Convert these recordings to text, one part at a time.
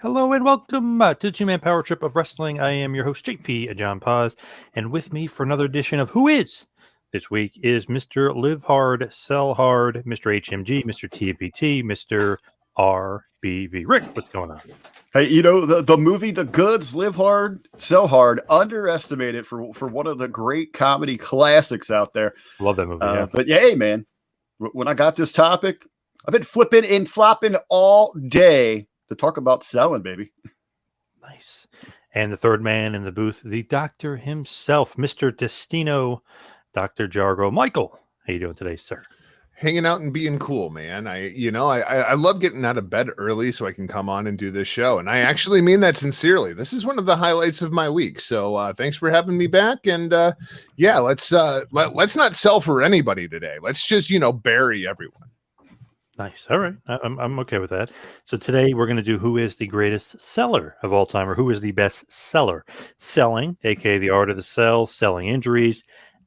Hello and welcome to the two-man power trip of wrestling. I am your host, JP John Paz, and with me for another edition of Who Is this week is Mr. Live Hard, Sell Hard, Mr. HMG, Mr. TMPT, Mr. RBV. Rick, what's going on? Hey, the movie The Goods, Live Hard, Sell Hard, underestimated for one of the great comedy classics out there. Love that movie, yeah. But yeah, hey, man, when I got this topic, I've been flipping and flopping all day to talk about selling, baby. Nice. And the third man in the booth, the doctor himself, Mr. Destino, Dr. Jargo. Michael, how you doing today, sir? Hanging out and being cool, man. I love getting out of bed early so I can come on and do this show. And I actually mean that sincerely. This is one of the highlights of my week. So thanks for having me back. And let's not sell for anybody today. Let's just, bury everyone. Nice. All right. I'm okay with that. So today we're going to do who is the greatest seller of all time, or who is the best seller. Selling, aka the art of the sell, selling injuries,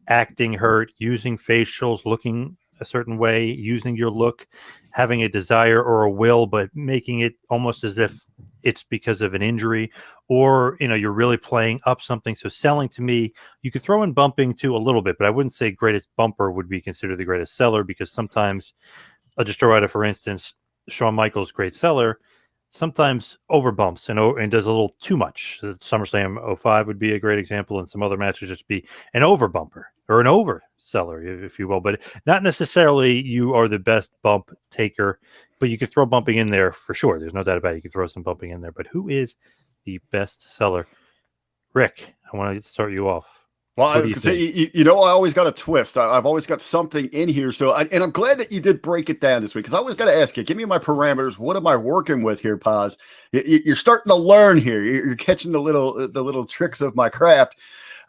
acting hurt, using facials, looking a certain way, using your look, having a desire or a will, but making it almost as if it's because of an injury, or you're really playing up something. So selling, to me, you could throw in bumping too a little bit, but I wouldn't say greatest bumper would be considered the greatest seller, because sometimes I'll just throw out for instance, Shawn Michaels, great seller, sometimes overbumps and does a little too much. SummerSlam 05 would be a great example, and some other matches just be an overbumper or an overseller, if you will. But not necessarily you are the best bump taker, but you could throw bumping in there for sure. There's no doubt about it. You could throw some bumping in there. But who is the best seller? Rick, I want to start you off. Well, I was going to say, I always got a twist. I've always got something in here. And I'm glad that you did break it down this week, because I always got to ask you, give me my parameters. What am I working with here, Paz? You're starting to learn here. You're catching the little tricks of my craft.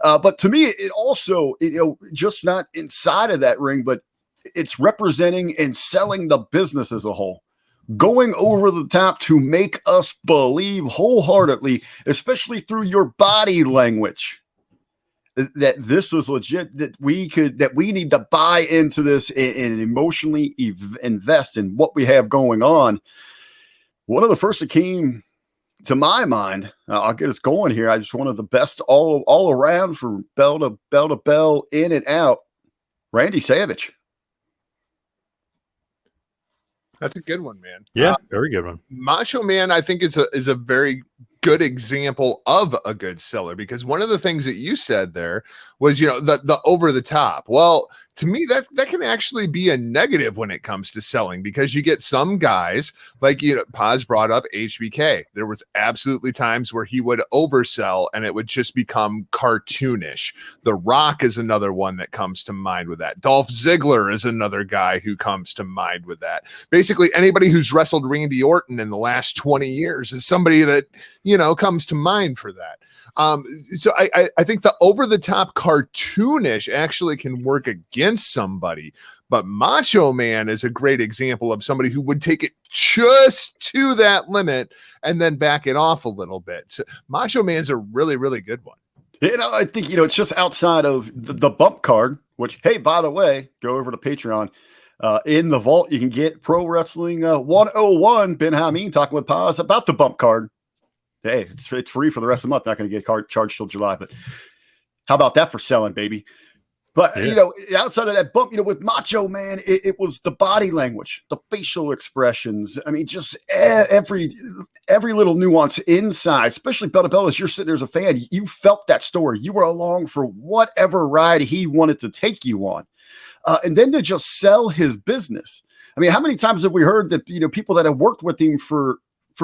But to me, it also, just not inside of that ring, but it's representing and selling the business as a whole. Going over the top to make us believe wholeheartedly, especially through your body language, that this is legit, that we need to buy into this and emotionally invest in what we have going on. One of the first that came to my mind, I'll get us going here. I just one of the best all around for bell to bell, in and out, Randy Savage. That's a good one, man. Yeah, very good one. Macho Man, I think, is a very good example of a good seller, because one of the things that you said there was, the over the top. Well, to me, that can actually be a negative when it comes to selling, because you get some guys like, Paz brought up HBK. There was absolutely times where he would oversell and it would just become cartoonish. The Rock is another one that comes to mind with that. Dolph Ziggler is another guy who comes to mind with that. Basically, anybody who's wrestled Randy Orton in the last 20 years is somebody that, comes to mind for that. So I think the over-the-top cartoonish actually can work against somebody, but Macho Man is a great example of somebody who would take it just to that limit and then back it off a little bit. So Macho Man's a really, really good one. I think, it's just outside of the bump card, which, hey, by the way, go over to Patreon. In the vault, you can get Pro Wrestling 101, Ben Hameen talking with Paz about the bump card. Hey, it's free for the rest of the month. Not going to get charged till July, but how about that for selling, baby? But, outside of that bump, with Macho Man, it was the body language, the facial expressions. I mean, just every little nuance inside, especially bell to bell, as you're sitting there as a fan, you felt that story. You were along for whatever ride he wanted to take you on. And then to just sell his business. I mean, how many times have we heard that, people that have worked with him for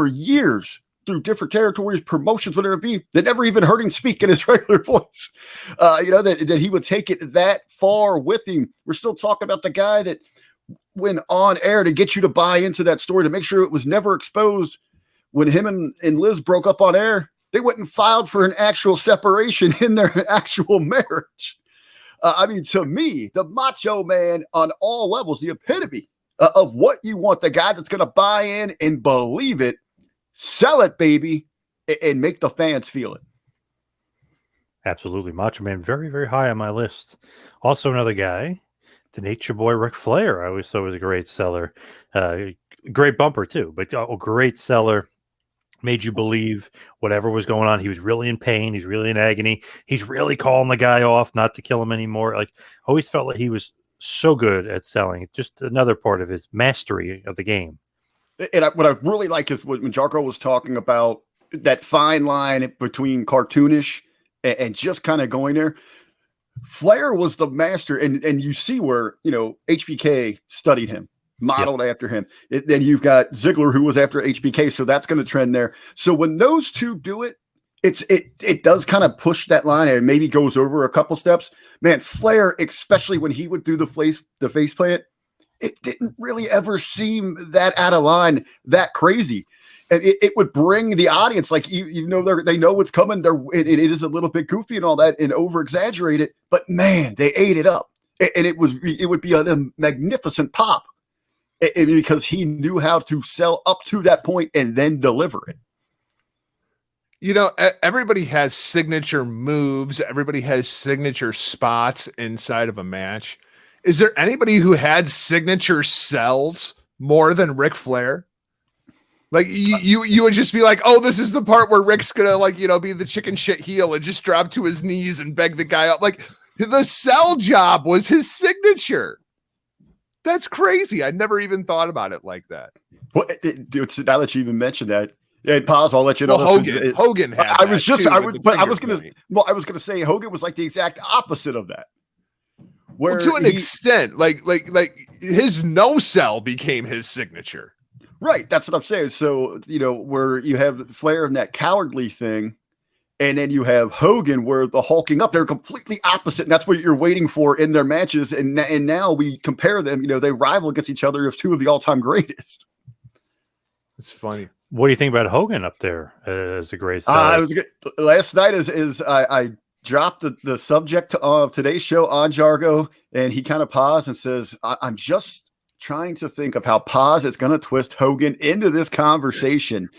years, through different territories, promotions, whatever it be, that never even heard him speak in his regular voice, that he would take it that far with him. We're still talking about the guy that went on air to get you to buy into that story, to make sure it was never exposed. When him and Liz broke up on air, they went and filed for an actual separation in their actual marriage. To me, the Macho Man on all levels, the epitome of what you want, the guy that's going to buy in and believe it, sell it, baby, and make the fans feel it. Absolutely. Macho Man, very, very high on my list. Also another guy, the Nature Boy Ric Flair, I always thought was a great seller. Great bumper too, but a great seller. made you believe whatever was going on. He was really in pain. He's really in agony. He's really calling the guy off not to kill him anymore. Like, always felt like he was so good at selling. Just another part of his mastery of the game. And what I really like is when Jargo was talking about that fine line between cartoonish and just kind of going there. Flair was the master, and you see where, HBK studied him, modeled after him. Then you've got Ziggler, who was after HBK, so that's going to trend there. So when those two do it, it does kind of push that line, and maybe goes over a couple steps. Man, Flair, especially when he would do the face plant, it didn't really ever seem that out of line, that crazy. And it would bring the audience, like, even though they know what's coming, it is a little bit goofy and all that and over exaggerated, but man, they ate it up. And it would be a magnificent pop because he knew how to sell up to that point and then deliver it. Everybody has signature moves. Everybody has signature spots inside of a match. Is there anybody who had signature sells more than Ric Flair? Like you would just be like, oh, this is the part where Rick's gonna be the chicken shit heel and just drop to his knees and beg the guy up. Like, the sell job was his signature. That's crazy. I never even thought about it like that. Well, now that you even mentioned that, and pause, I'll let you know. Well, Hogan had. I was gonna say Hogan was like the exact opposite of that. Where to an extent, like his no sell became his signature. Right, that's what I'm saying. So, where you have Flair in that cowardly thing, and then you have Hogan where the hulking up, they're completely opposite, and that's what you're waiting for in their matches. And now we compare them, they rival against each other as two of the all-time greatest. It's funny. What do you think about Hogan up there as a great seller? Last night I dropped the subject of today's show on Jargo, and he kind of paused and says, I'm just trying to think of how Paz is going to twist Hogan into this conversation.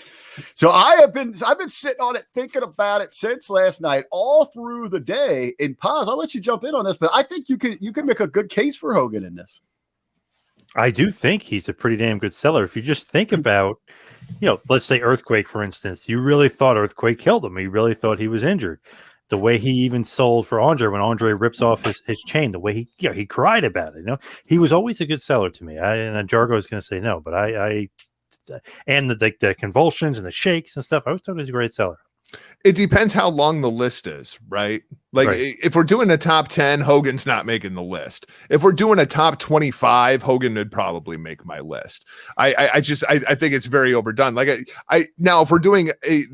So I've been sitting on it, thinking about it since last night, all through the day. And Paz, I'll let you jump in on this, but I think you can make a good case for Hogan in this. I do think he's a pretty damn good seller. If you just think about, let's say Earthquake, for instance, you really thought Earthquake killed him. You really thought he was injured. The way he even sold for Andre when Andre rips off his chain, the way he cried about it. He was always a good seller to me. And Jargo is going to say no, but I and the convulsions and the shakes and stuff, I always thought he was a great seller. It depends how long the list is, right? Like, right. If we're doing a top 10, Hogan's not making the list. If we're doing a top 25, Hogan would probably make my list. I think it's very overdone. Like, now if we're doing a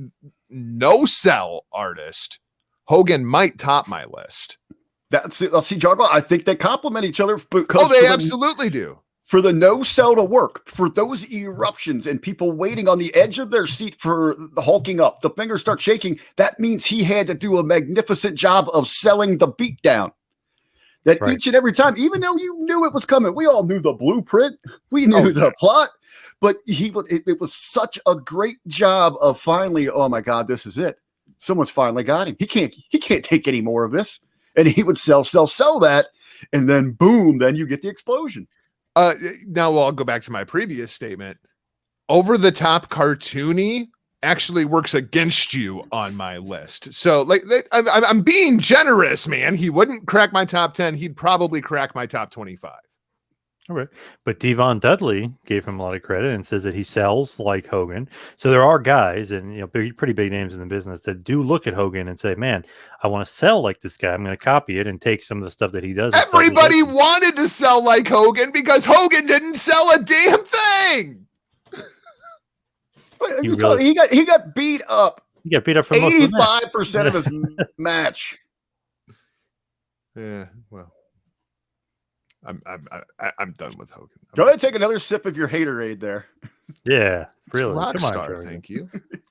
no sell artist, Hogan might top my list. That's it. I'll see, Jargo. I think they complement each other. They absolutely do. For the no sell to work, for those eruptions and people waiting on the edge of their seat for the hulking up, the fingers start shaking. That means he had to do a magnificent job of selling the beatdown. That each and every time, even though you knew it was coming, we all knew the blueprint, we knew the plot, but it was such a great job of finally, oh my God, this is it. Someone's finally got him. He can't take any more of this. And he would sell that. And then boom, then you get the explosion. Now I'll go back to my previous statement. Over the top cartoony actually works against you on my list. So I'm being generous, man. He wouldn't crack my top 10. He'd probably crack my top 25. All right. But Devon Dudley gave him a lot of credit and says that he sells like Hogan. So there are guys and pretty big names in the business that do look at Hogan and say, man, I want to sell like this guy. I'm going to copy it and take some of the stuff that he does. Everybody wanted to sell like Hogan because Hogan didn't sell a damn thing. He got beat up. He got beat up for 85% of his match. Yeah, well. I'm done with Hogan. Go ahead and take another sip of your haterade there. Yeah, really. Rockstar, thank you.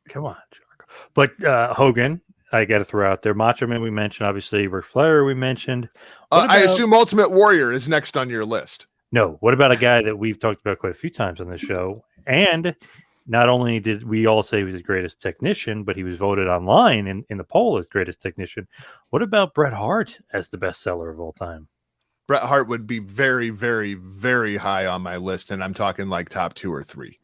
Come on, Jargo. But Hogan, I got to throw out there. Macho Man we mentioned, obviously. Ric Flair we mentioned. I assume Ultimate Warrior is next on your list. No. What about a guy that we've talked about quite a few times on this show? And not only did we all say he was the greatest technician, but he was voted online in the poll as greatest technician. What about Bret Hart as the best seller of all time? Bret Hart would be very, very, very high on my list, and I'm talking like top 2 or 3.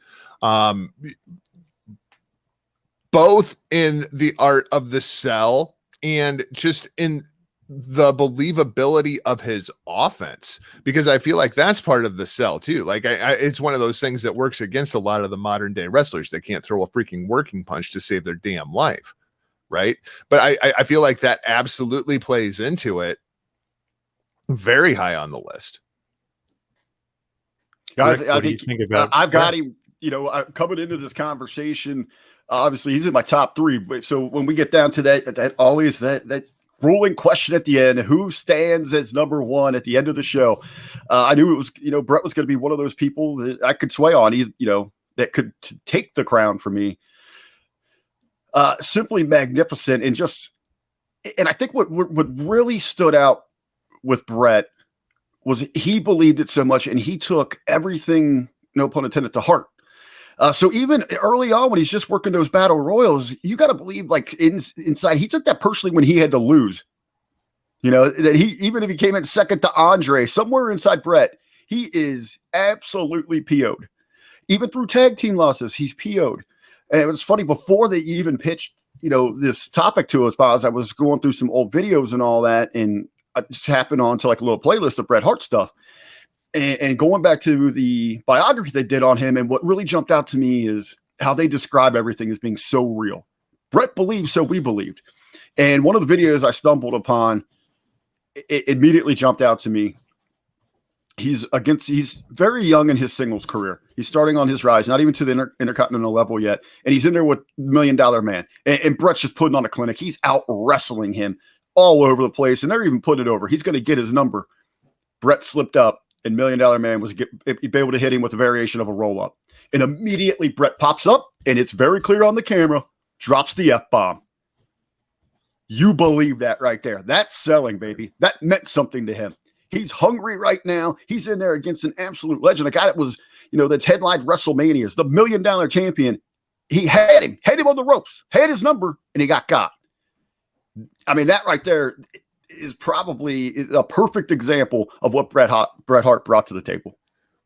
both in the art of the sell and just in the believability of his offense, because I feel like that's part of the sell too. Like it's one of those things that works against a lot of the modern day wrestlers. They can't throw a freaking working punch to save their damn life. Right. But I feel like that absolutely plays into it very high on the list. Rick, what do you think about I've got him, coming into this conversation. Obviously, he's in my top 3. So when we get down to that ruling question at the end, who stands as number 1 at the end of the show? I knew it was, Brett was going to be one of those people that I could sway on, that could take the crown for me. Simply magnificent. And I think what really stood out with Brett was he believed it so much and he took everything, no pun intended, to heart. So even early on when he's just working those battle royals, you got to believe like inside, he took that personally when he had to lose, that even if he came in second to Andre, somewhere inside Brett, he is absolutely PO'd. Even through tag team losses, he's PO'd. And it was funny, before they even pitched, this topic to us, Boz, I was going through some old videos and all that, and I just happened onto like a little playlist of Bret Hart stuff. And going back to the biography they did on him, and what really jumped out to me is how they describe everything as being so real. Bret believed, so we believed. And one of the videos I stumbled upon, it immediately jumped out to me. He's very young in his singles career. He's starting on his rise, not even to the intercontinental level yet. And he's in there with $1 Million Man. And Bret's just putting on a clinic. He's out wrestling him all over the place. And they're even putting it over. He's going to get his number. Bret slipped up, and $1 Million Man was be able to hit him with a variation of a roll up. And immediately Bret pops up, and it's very clear on the camera, drops the F-bomb. You believe that right there. That's selling, baby. That meant something to him. He's hungry right now. He's in there against an absolute legend. A guy that was, that's headlined WrestleManias, the $1 Million Champion. He had him on the ropes, had his number, and he got. I mean, that right there is probably a perfect example of what Bret Hart brought to the table.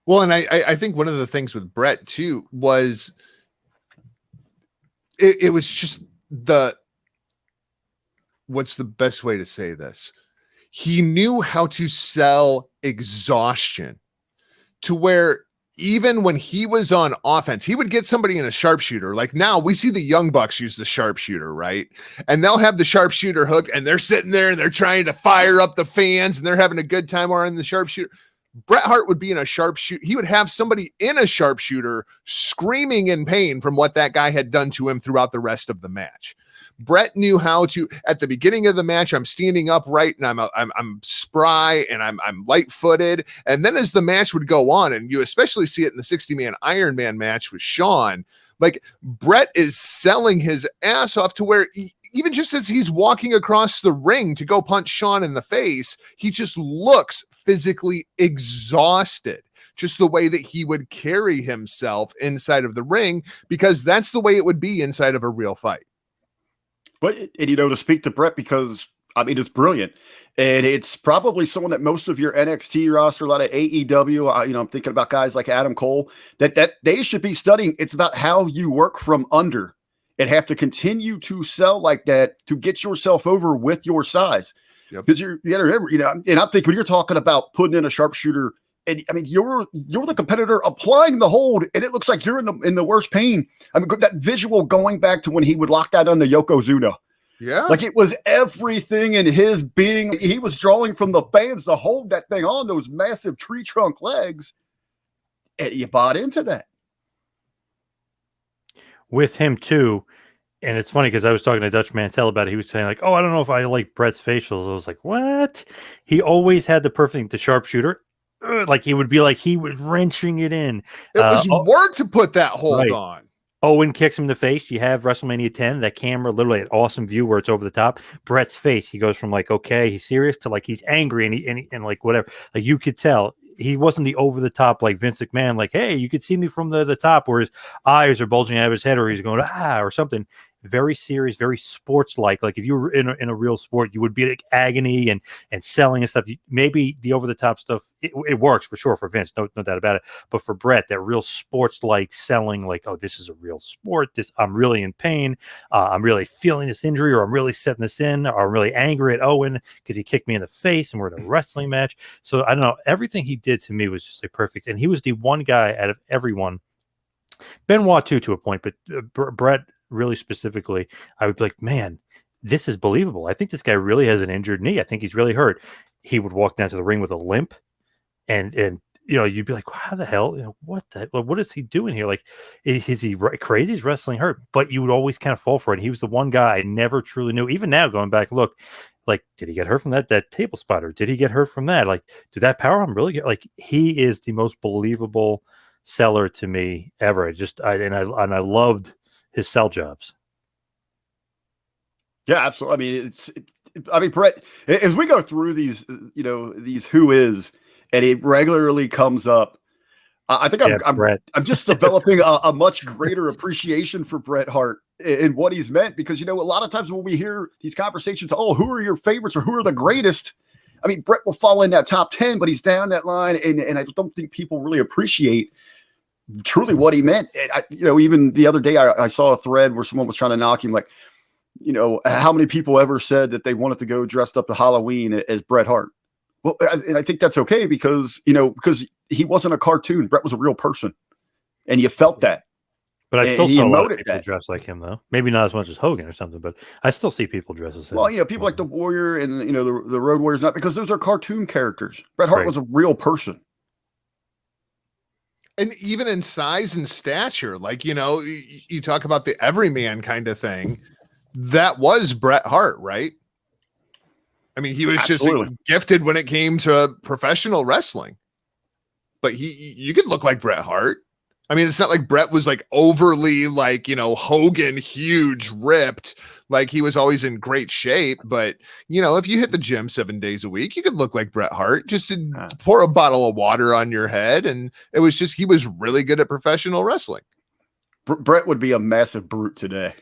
Well, and I think one of the things with Bret too was it was just what's the best way to say this? He knew how to sell exhaustion to where even when he was on offense, he would get somebody in a sharpshooter. Like now we see the Young Bucks use the sharpshooter, right? And they'll have the sharpshooter hook and they're sitting there and they're trying to fire up the fans and they're having a good time or in the sharpshooter. Bret Hart would be in a sharpshooter. He would have somebody in a sharpshooter screaming in pain from what that guy had done to him throughout the rest of the match. Bret knew how to, at the beginning of the match, I'm standing upright and I'm spry and I'm light-footed. And then as the match would go on, and you especially see it in the 60-man Iron Man match with Shawn, like Bret is selling his ass off to where even just as he's walking across the ring to go punch Shawn in the face, he just looks physically exhausted. Just the way that he would carry himself inside of the ring, because that's the way it would be inside of a real fight. But, to speak to Bret, because, I mean, it's brilliant. And it's probably someone that most of your NXT roster, a lot of AEW, I'm thinking about guys like Adam Cole, that they should be studying. It's about how you work from under and have to continue to sell like that to get yourself over with your size. Because you got to remember, and I'm thinking when you're talking about putting in a sharpshooter, and I mean, you're the competitor applying the hold, and it looks like you're in the worst pain. I mean, that visual going back to when he would lock that on the Yokozuna. Yeah. Like it was everything in his being. He was drawing from the fans to hold that thing on those massive tree trunk legs. And you bought into that. With him too. And it's funny because I was talking to Dutch Mantel about it. He was saying like, oh, I don't know if I like Bret's facials. I was like, what? He always had the sharpshooter. Like he would be like he was wrenching it in. It was work to put that hold on. Owen kicks him in the face. You have WrestleMania 10, that camera, literally an awesome view where it's over the top. Bret's face, he goes from like, okay, he's serious to like he's angry and like whatever. Like you could tell he wasn't the over the top like Vince McMahon, like, hey, you could see me from the top where his eyes are bulging out of his head or he's going, or something. very serious, very sports-like. Like if you were in a real sport, you would be like agony and selling and stuff. Maybe the over-the-top stuff, it works for sure for Vince, no doubt about it. But for Brett, that real sports-like selling, like, oh, this is a real sport. This, I'm really in pain. I'm really feeling this injury, or I'm really setting this in, or I'm really angry at Owen because he kicked me in the face and we're in a wrestling match. So I don't know. Everything he did to me was just like perfect. And he was the one guy out of everyone. Benoit too, to a point, but Brett really specifically, I would be like, man, this is believable. I think this guy really has an injured knee. I think he's really hurt. He would walk down to the ring with a limp, and you'd be like, how the hell, what is he doing here? Like, is he crazy? He's wrestling hurt, but you would always kind of fall for it. And he was the one guy I never truly knew. Even now, going back, look, like, did he get hurt from that table spotter? Did he get hurt from that? Like, did that powerbomb really get? Like, he is the most believable seller to me ever. I loved his sell jobs. Yeah, absolutely. I mean, Brett, as we go through these, these who is, and it regularly comes up, I think I'm just developing a much greater appreciation for Bret Hart and what he's meant, because, a lot of times when we hear these conversations, oh, who are your favorites or who are the greatest? I mean, Bret will fall in that top 10, but he's down that line. And I don't think people really appreciate truly what he meant. Even the other day, I saw a thread where someone was trying to knock him, like, how many people ever said that they wanted to go dressed up to Halloween as Bret Hart? Well, and I think that's okay because he wasn't a cartoon. Bret was a real person, and you felt that. But I still saw a lot of people dressed like him, though. Maybe not as much as Hogan or something, but I still see people dressed as him. Well, people like the Warrior and the Road Warriors, not because those are cartoon characters. Bret Hart was a real person. And even in size and stature, like, you talk about the everyman kind of thing. That was Bret Hart, right? I mean, he was Absolutely. Just gifted when it came to professional wrestling. But you could look like Bret Hart. I mean, it's not like Bret was like overly like, Hogan, huge, ripped, like he was always in great shape. But, if you hit the gym 7 days a week, you could look like Bret Hart, just to pour a bottle of water on your head. And it was just, he was really good at professional wrestling. Bret would be a massive brute today.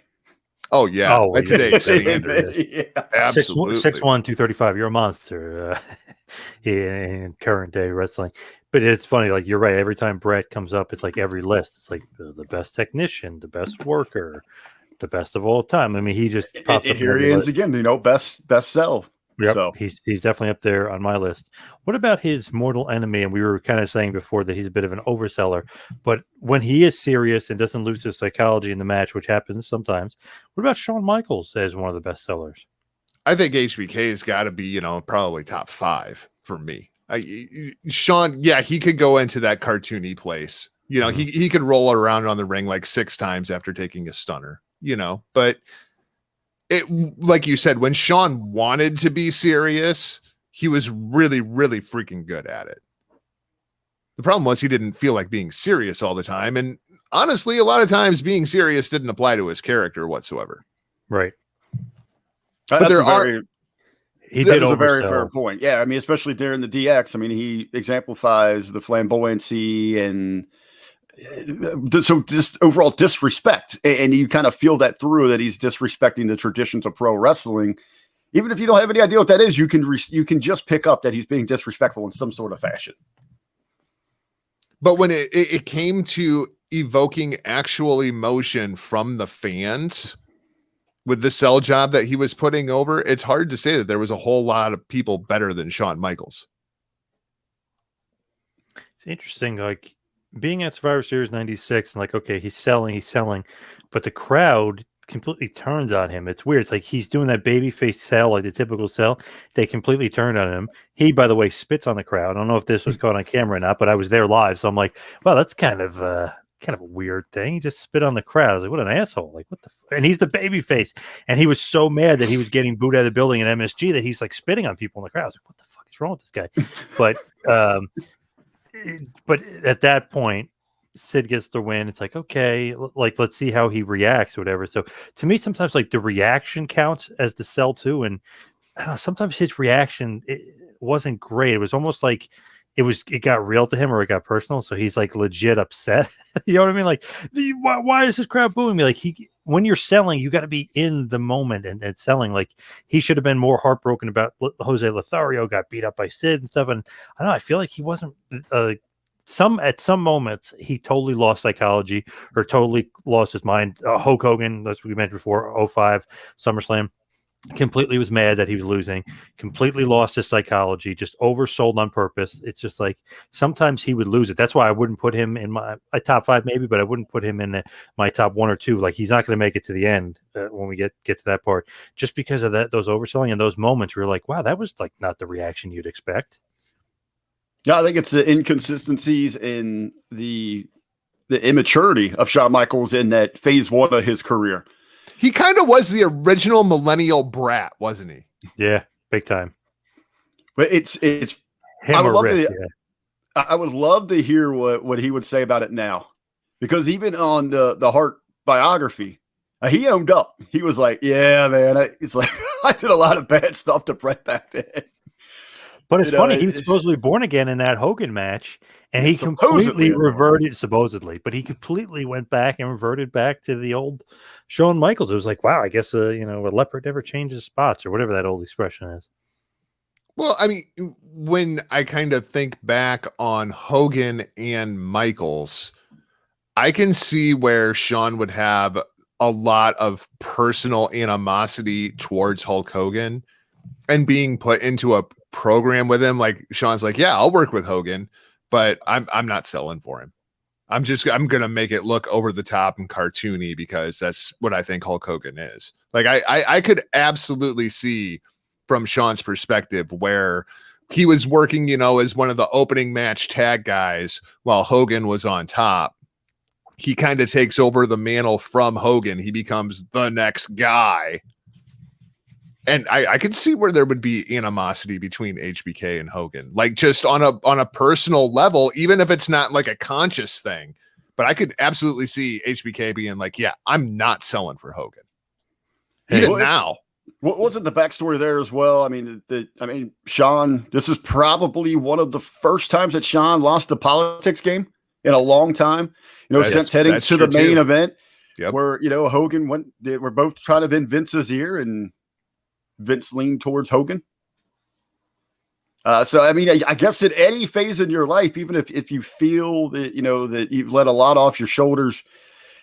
Oh, yeah. By today's standards. Yeah. Absolutely. 6'1", 235. You're a monster in current day wrestling. But it's funny, like, you're right. Every time Bret comes up, it's like every list. It's like the best technician, the best worker, the best of all time. I mean, he just pops up. Here he is again, best sell. Yep, so. He's definitely up there on my list. What about his mortal enemy? And we were kind of saying before that he's a bit of an overseller. But when he is serious and doesn't lose his psychology in the match, which happens sometimes, what about Shawn Michaels as one of the best sellers? I think HBK has got to be, probably top 5 for me. Shawn, yeah, he could go into that cartoony place. He could roll around on the ring like 6 times after taking a stunner, but it, like you said, when Shawn wanted to be serious, he was really, really freaking good at it. The problem was he didn't feel like being serious all the time. And honestly, a lot of times being serious didn't apply to his character whatsoever. Right. But that is a very fair point. Yeah, I mean, especially during the DX, I mean, he exemplifies the flamboyancy and so just overall disrespect. And you kind of feel that through that he's disrespecting the traditions of pro wrestling. Even if you don't have any idea what that is, you can just pick up that he's being disrespectful in some sort of fashion. But when it came to evoking actual emotion from the fans with the sell job that he was putting over, it's hard to say that there was a whole lot of people better than Shawn Michaels. It's interesting, like being at Survivor Series 96 and like, okay, he's selling, but the crowd completely turns on him. It's weird. It's like he's doing that babyface sell, like the typical sell. They completely turned on him. He, by the way, spits on the crowd. I don't know if this was caught on camera or not, but I was there live. So I'm like, well, that's kind of a weird thing. He just spit on the crowd. I was like, what an asshole. Like, what the and he's the babyface. And he was so mad that he was getting booed out of the building at MSG that he's like spitting on people in the crowd. I was like, what the fuck is wrong with this guy? But at that point, Sid gets the win. It's like, okay, like, let's see how he reacts or whatever. So to me, sometimes like the reaction counts as the sell too. And I don't know, sometimes his reaction, it wasn't great. It was almost like it got real to him or it got personal. So he's like legit upset. You know what I mean? Like, why is this crowd booing me? Like when you're selling, you got to be in the moment and selling. Like he should have been more heartbroken about Jose Lothario got beat up by Sid and stuff. And I don't know, I feel like he wasn't at some moments he totally lost psychology or totally lost his mind. Hulk Hogan, that's what we mentioned before, 05 SummerSlam. Completely was mad that he was losing, completely lost his psychology, just oversold on purpose. It's just like sometimes he would lose it. That's why I wouldn't put him in my top 5 maybe, but I wouldn't put him in my top 1 or 2. Like he's not going to make it to the end when we get to that part, just because of those overselling and those moments where you're like, wow, that was like not the reaction you'd expect. Yeah, I think it's the inconsistencies in the immaturity of Shawn Michaels in that phase 1 of his career. He kind of was the original millennial brat, wasn't he? Yeah, big time. But it's him I would or love Rick, to, I would love to hear what he would say about it now, because even on the Hart biography, he owned up. He was like, "Yeah, man, it's like I did a lot of bad stuff to Bret back then." But it's funny, he was supposedly born again in that Hogan match, and he completely reverted, supposedly, but he completely went back and reverted back to the old Shawn Michaels. It was like, wow, I guess, a leopard never changes spots, or whatever that old expression is. Well, I mean, when I kind of think back on Hogan and Michaels, I can see where Shawn would have a lot of personal animosity towards Hulk Hogan, and being put into a program with him. Like Shawn's like, yeah, I'll work with Hogan, but I'm not selling for him. I'm going to make it look over the top and cartoony because that's what I think Hulk Hogan is. Like I could absolutely see from Shawn's perspective where he was working, as one of the opening match tag guys while Hogan was on top. He kind of takes over the mantle from Hogan. He becomes the next guy. And I could see where there would be animosity between HBK and Hogan, like just on a personal level, even if it's not like a conscious thing. But I could absolutely see HBK being like, yeah, I'm not selling for Hogan. Even now. What wasn't the backstory there as well? I mean, Shawn, this is probably one of the first times that Shawn lost the politics game in a long time, since heading to the main event. Yep. Where, Hogan they were both kind of in Vince's ear and Vince leaned towards Hogan. So, I mean, I guess at any phase in your life, even if you feel that, that you've let a lot off your shoulders,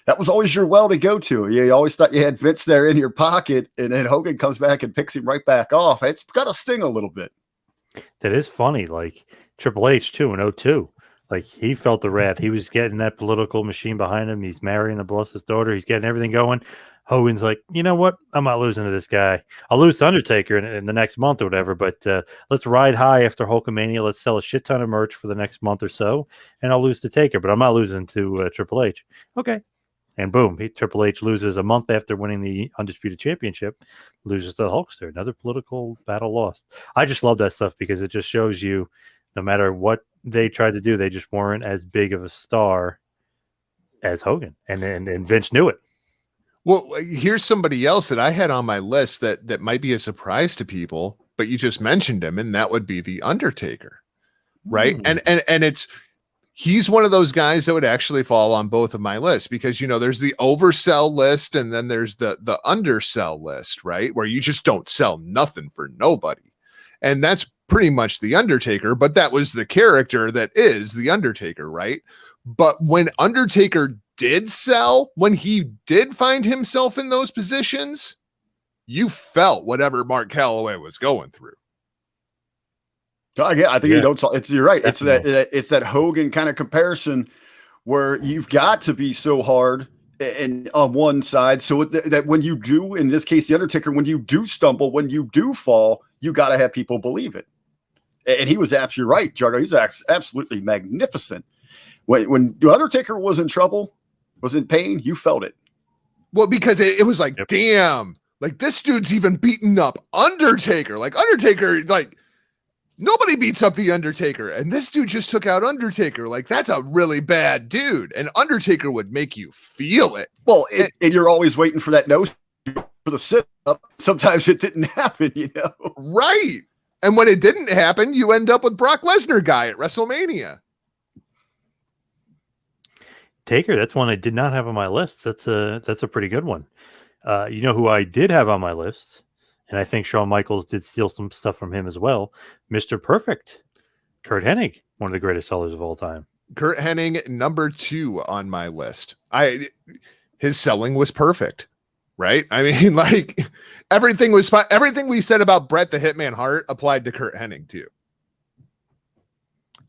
that was always your well to go to. You always thought you had Vince there in your pocket, and then Hogan comes back and picks him right back off. It's got to sting a little bit. That is funny. Like Triple H too in 2002. Like he felt the wrath. He was getting that political machine behind him. He's marrying the boss's daughter. He's getting everything going. Hogan's like, you know what? I'm not losing to this guy. I'll lose to Undertaker in the next month or whatever, but let's ride high after Hulkamania. Let's sell a shit ton of merch for the next month or so, and I'll lose to Taker, but I'm not losing to Triple H. Okay. And boom, Triple H loses a month after winning the Undisputed Championship, loses to the Hulkster. Another political battle lost. I just love that stuff because it just shows you no matter what they tried to do, they just weren't as big of a star as Hogan. And Vince knew it. Well, here's somebody else that I had on my list that might be a surprise to people, but you just mentioned him, and that would be the Undertaker, right? And he's one of those guys that would actually fall on both of my lists because there's the oversell list and then there's the undersell list, right? Where you just don't sell nothing for nobody, and that's pretty much the Undertaker. But that was the character that is the Undertaker, right? But when Undertaker did sell, when he did find himself in those positions, you felt whatever Mark Calloway was going through. I think you don't. You're right. It's that Hogan kind of comparison where you've got to be so hard and on one side, so that when you do, in this case, the Undertaker, when you do stumble, when you do fall, you got to have people believe it. And he was absolutely right, Jargo. He's absolutely magnificent. When the Undertaker was in trouble, was in pain, you felt it. Well, because it was like, damn, like this dude's even beating up Undertaker. Like Undertaker, like nobody beats up the Undertaker. And this dude just took out Undertaker. Like that's a really bad dude. And Undertaker would make you feel it. Well, and you're always waiting for that nose for the sit up. Sometimes it didn't happen, Right. And when it didn't happen, you end up with Brock Lesnar guy at WrestleMania. Taker, that's one I did not have on my list. That's a pretty good one. You know who I did have on my list, and I think Shawn Michaels did steal some stuff from him as well. Mr. Perfect, Kurt Hennig, one of the greatest sellers of all time. Kurt Hennig, number 2 on my list. His selling was perfect, right? I mean, like everything was fine. Everything we said about Bret the Hitman Hart applied to Kurt Hennig too.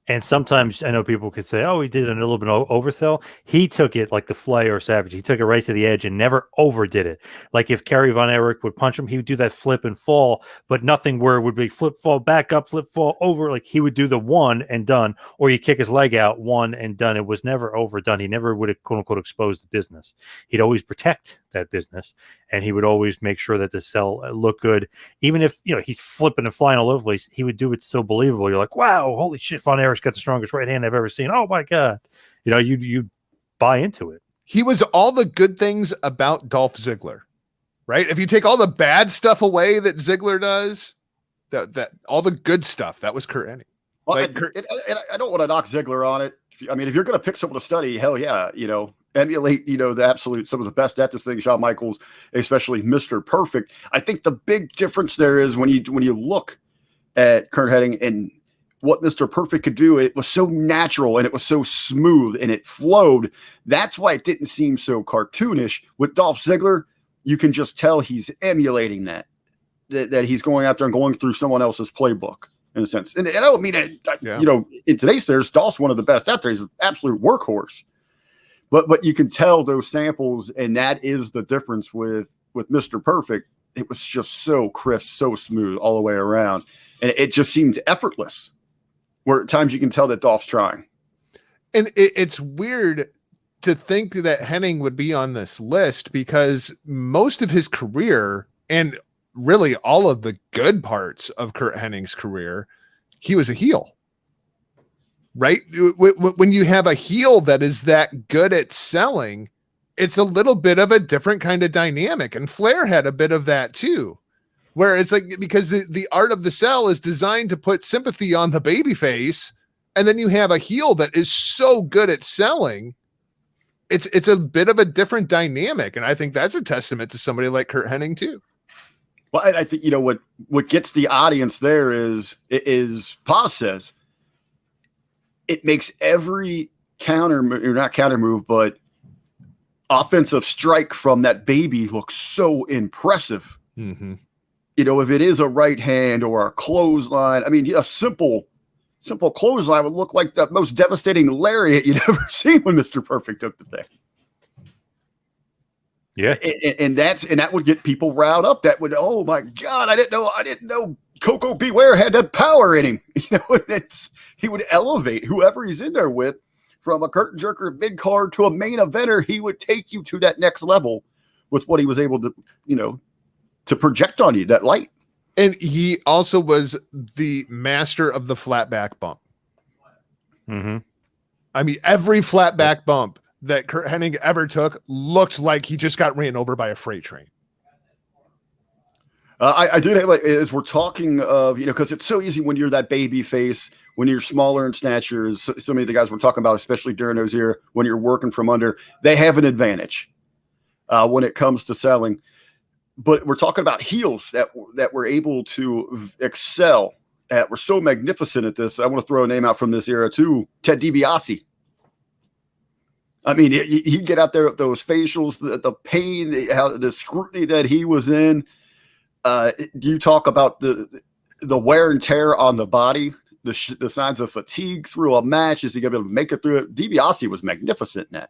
And sometimes I know people could say, "Oh, he did a little bit of oversell." He took it like the Flair or Savage. He took it right to the edge and never overdid it. Like if Kerry Von Erich would punch him, he would do that flip and fall, but nothing where it would be flip, fall, back up, flip, fall, over. Like he would do the one and done, or you kick his leg out, one and done. It was never overdone. He never would have, quote unquote, exposed the business. He'd always protect that business, and he would always make sure that the sell looked good. Even if, he's flipping and flying all over the place, he would do it so believable. You're like, wow, holy shit, Von Erich got the strongest right hand I've ever seen. Oh my God. You buy into it. He was all the good things about Dolph Ziggler, right? If you take all the bad stuff away that Ziggler does, that all the good stuff, that was Kurt Hennig. Well, I don't want to knock Ziggler on it. I mean, if you're going to pick someone to study, hell yeah, emulate, the absolute, some of the best at this thing, Shawn Michaels, especially Mr. Perfect. I think the big difference there is when you look at Kurt Hennig and what Mr. Perfect could do, it was so natural and it was so smooth and it flowed. That's why it didn't seem so cartoonish. With Dolph Ziggler, you can just tell he's emulating that he's going out there and going through someone else's playbook in a sense. And I don't mean it, in today's there's Dolph's one of the best out there. He's an absolute workhorse. But you can tell those samples, and that is the difference with Mr. Perfect. It was just so crisp, so smooth all the way around. And it just seemed effortless. Where at times you can tell that Dolph's trying. And it's weird to think that Hennig would be on this list because most of his career and really all of the good parts of Kurt Hennig's career, he was a heel, right? When you have a heel that is that good at selling, it's a little bit of a different kind of dynamic. And Flair had a bit of that too. Where it's like, because the art of the sell is designed to put sympathy on the baby face, and then you have a heel that is so good at selling, it's a bit of a different dynamic, and I think that's a testament to somebody like Kurt Hennig too. Well, I think what gets the audience there is Paz says it makes every not counter move, but offensive strike from that baby look so impressive. Mm-hmm. If it is a right hand or a clothesline, I mean, a simple clothesline would look like the most devastating lariat you'd ever seen when Mr. Perfect took the thing. Yeah. And that would get people riled up. That would, oh my God, I didn't know Coco Beware had that power in him. He would elevate whoever he's in there with from a curtain jerker mid card to a main eventer. He would take you to that next level with what he was able to, to project on you, that light. And he also was the master of the flat back bump. Mm-hmm. I mean, every flat back bump that Kurt Hennig ever took looked like he just got ran over by a freight train. I do have, as we're talking of, because it's so easy when you're that baby face, when you're smaller in stature, as so many of the guys we're talking about, especially during those years, when you're working from under, they have an advantage when it comes to selling. But we're talking about heels that were able to excel were so magnificent at this. I want to throw a name out from this era too, Ted DiBiase. I mean, he'd get out there with those facials, the pain, the scrutiny that he was in. You talk about the wear and tear on the body, the signs of fatigue through a match. Is he going to be able to make it through it? DiBiase was magnificent in that.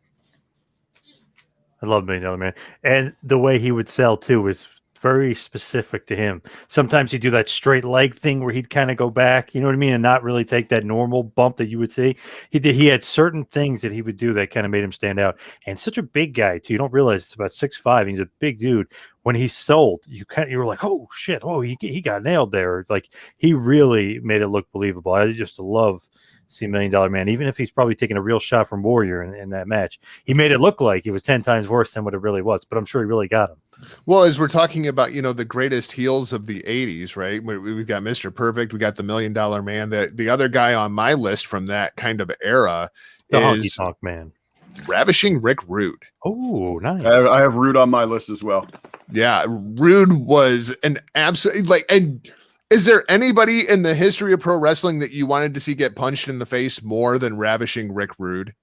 I love Million Dollar Man. And the way he would sell too was very specific to him. Sometimes he'd do that straight leg thing where he'd kind of go back, you know what I mean, and not really take that normal bump that you would see. He had certain things that he would do that kind of made him stand out. And such a big guy too. You don't realize it's about 6'5". He's a big dude. When he sold, you were like, oh shit, oh he got nailed there. Like he really made it look believable. I just love see $1 Million Man, even if he's probably taking a real shot from Warrior in that match. He made it look like it was 10 times worse than what it really was, but I'm sure he really got him. Well, as we're talking about, the greatest heels of the 80s, right? We've got Mr. Perfect, we got the $1 Million Man. The other guy on my list from that kind of era the Honky Tonk Man. Ravishing Rick Rude. Oh, nice. I have Rude on my list as well. Yeah, Rude was an absolute and is there anybody in the history of pro wrestling that you wanted to see get punched in the face more than Ravishing Rick Rude?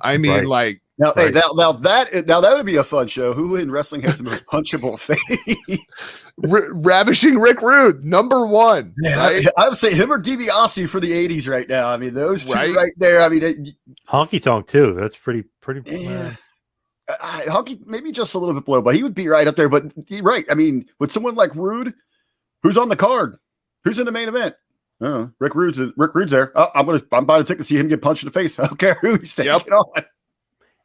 I mean, Right. Now, Right. hey, now that would be a fun show. Who in wrestling has the most punchable face? Ravishing Rick Rude, number one. Man, right? I would say him or DiBiase for the '80s right now. I mean, those two right there. I mean, Honky Tonk too. That's pretty. yeah. Honky maybe just a little bit below, but he would be right up there. But you're right. I mean, with someone like Rude, who's on the card, who's in the main event? Rick Rude's there. Oh, I'm buying a ticket to see him get punched in the face. I don't care who he's taking on.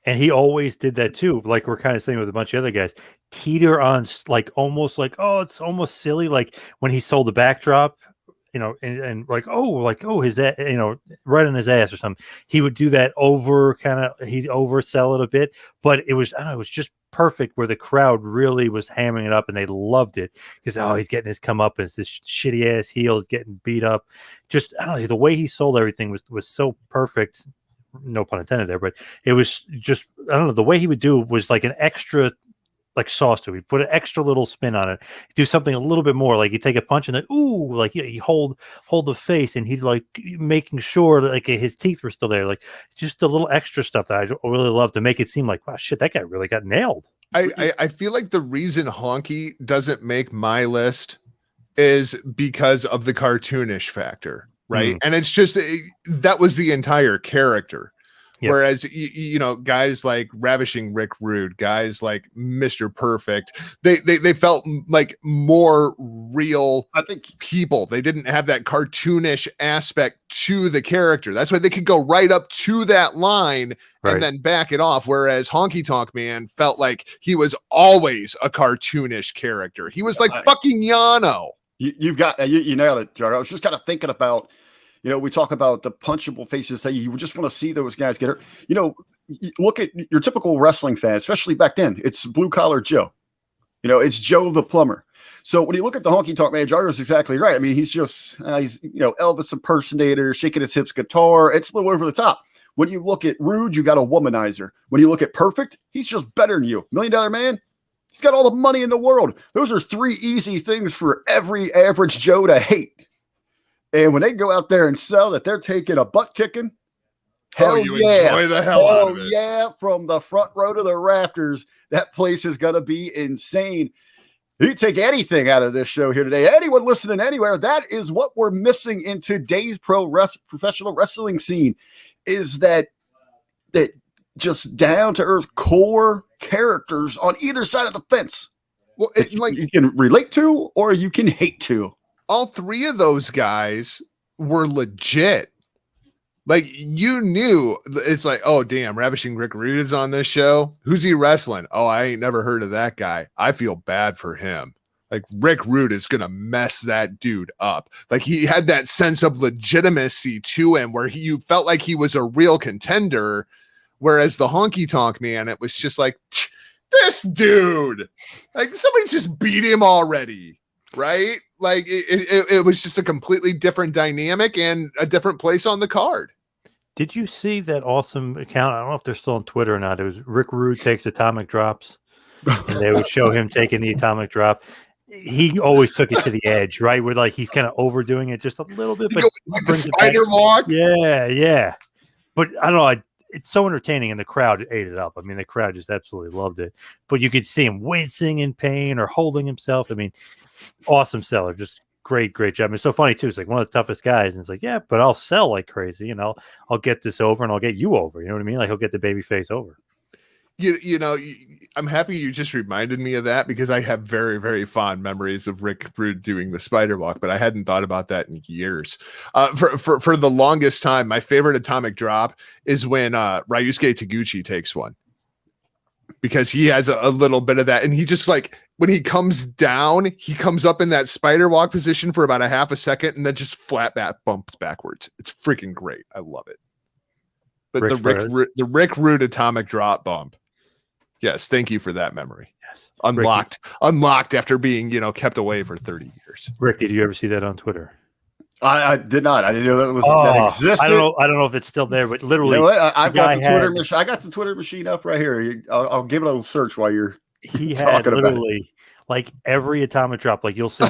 And he always did that too. Like we're kind of saying with a bunch of other guys, teeter on almost like, oh, it's almost silly. Like when he sold the backdrop, and like, his, right on his ass or something. He would do that he'd oversell it a bit, but it was, I don't know, it was just perfect where the crowd really was hammering it up and they loved it because, he's getting his comeuppance, this shitty ass heel is getting beat up. Just, I don't know, the way he sold everything was so perfect. No pun intended there, but it was just, I don't know, the way he would do was like an extra sauce to it. He'd put an extra little spin on it, do something a little bit more, like you take a punch and then you hold the face and he'd like making sure like his teeth were still there, like just a little extra stuff that I really love to make it seem like, wow, shit, that guy really got nailed. I feel like the reason Honky doesn't make my list is because of the cartoonish factor. Right. And it's just that was the entire character. Yep. Whereas, guys like Ravishing Rick Rude, guys like Mr. Perfect, they felt like more real, I think, people. They didn't have that cartoonish aspect to the character. That's why they could go right up to that line and then back it off. Whereas Honky Tonk Man felt like he was always a cartoonish character. He was like fucking Yano. You nailed it, Jargo. I was just kind of thinking about, we talk about the punchable faces. Say you just want to see those guys get hurt. Look at your typical wrestling fan, especially back then. It's Blue Collar Joe. It's Joe the plumber. So when you look at the Honky Tonk Man, Jargo's exactly right. I mean, he's just he's Elvis impersonator, shaking his hips, guitar. It's a little over the top. When you look at Rude, you got a womanizer. When you look at Perfect, he's just better than you. $1 Million Man. He's got all the money in the world. Those are 3 easy things for every average Joe to hate. And when they go out there and sell that they're taking a butt kicking, enjoy the hell out of it. Yeah, from the front row to the rafters, that place is going to be insane. You take anything out of this show here today, anyone listening anywhere, that is what we're missing in today's professional wrestling scene, is that just down-to-earth core characters on either side of the fence. Well, you can relate to or you can hate to. All 3 of those guys were legit. Like, you knew, it's like, oh, damn, Ravishing Rick Rude is on this show. Who's he wrestling? Oh, I ain't never heard of that guy. I feel bad for him. Like, Rick Rude is going to mess that dude up. Like, he had that sense of legitimacy to him where you felt like he was a real contender. Whereas the Honky Tonk Man, it was just like, this dude, like somebody's just beat him already. Right? Like it was just a completely different dynamic and a different place on the card. Did you see that awesome account? I don't know if they're still on Twitter or not. It was Rick Rude takes atomic drops, and they would show him taking the atomic drop. He always took it to the edge, right? Where like he's kind of overdoing it just a little bit, but like the spider walk. Yeah. But I don't know. It's so entertaining, and the crowd ate it up. I mean, the crowd just absolutely loved it. But you could see him wincing in pain or holding himself. I mean, awesome seller, just great job. I mean, it's so funny too. It's like one of the toughest guys, and it's like, yeah, but I'll sell like crazy. I'll get this over, and I'll get you over. You know what I mean? Like he'll get the baby face over. I'm happy you just reminded me of that because I have very, very fond memories of Rick Rude doing the spider walk, but I hadn't thought about that in years. For the longest time, my favorite atomic drop is when Ryusuke Taguchi takes one because he has a little bit of that. And he just like, when he comes down, he comes up in that spider walk position for about a half a second and then just flat back bumps backwards. It's freaking great. I love it. But the Rick Rude atomic drop bump. Yes, thank you for that memory. Yes. Unlocked after being, kept away for 30 years. Rick, did you ever see that on Twitter? I did not. I didn't know that that Oh, existed. I don't know if it's still there, but You literally, know what? I've got guy the Twitter had machine. I got the Twitter machine up right here. I'll give it a little search while you're he had talking about it. literally like every atomic drop. Like you'll see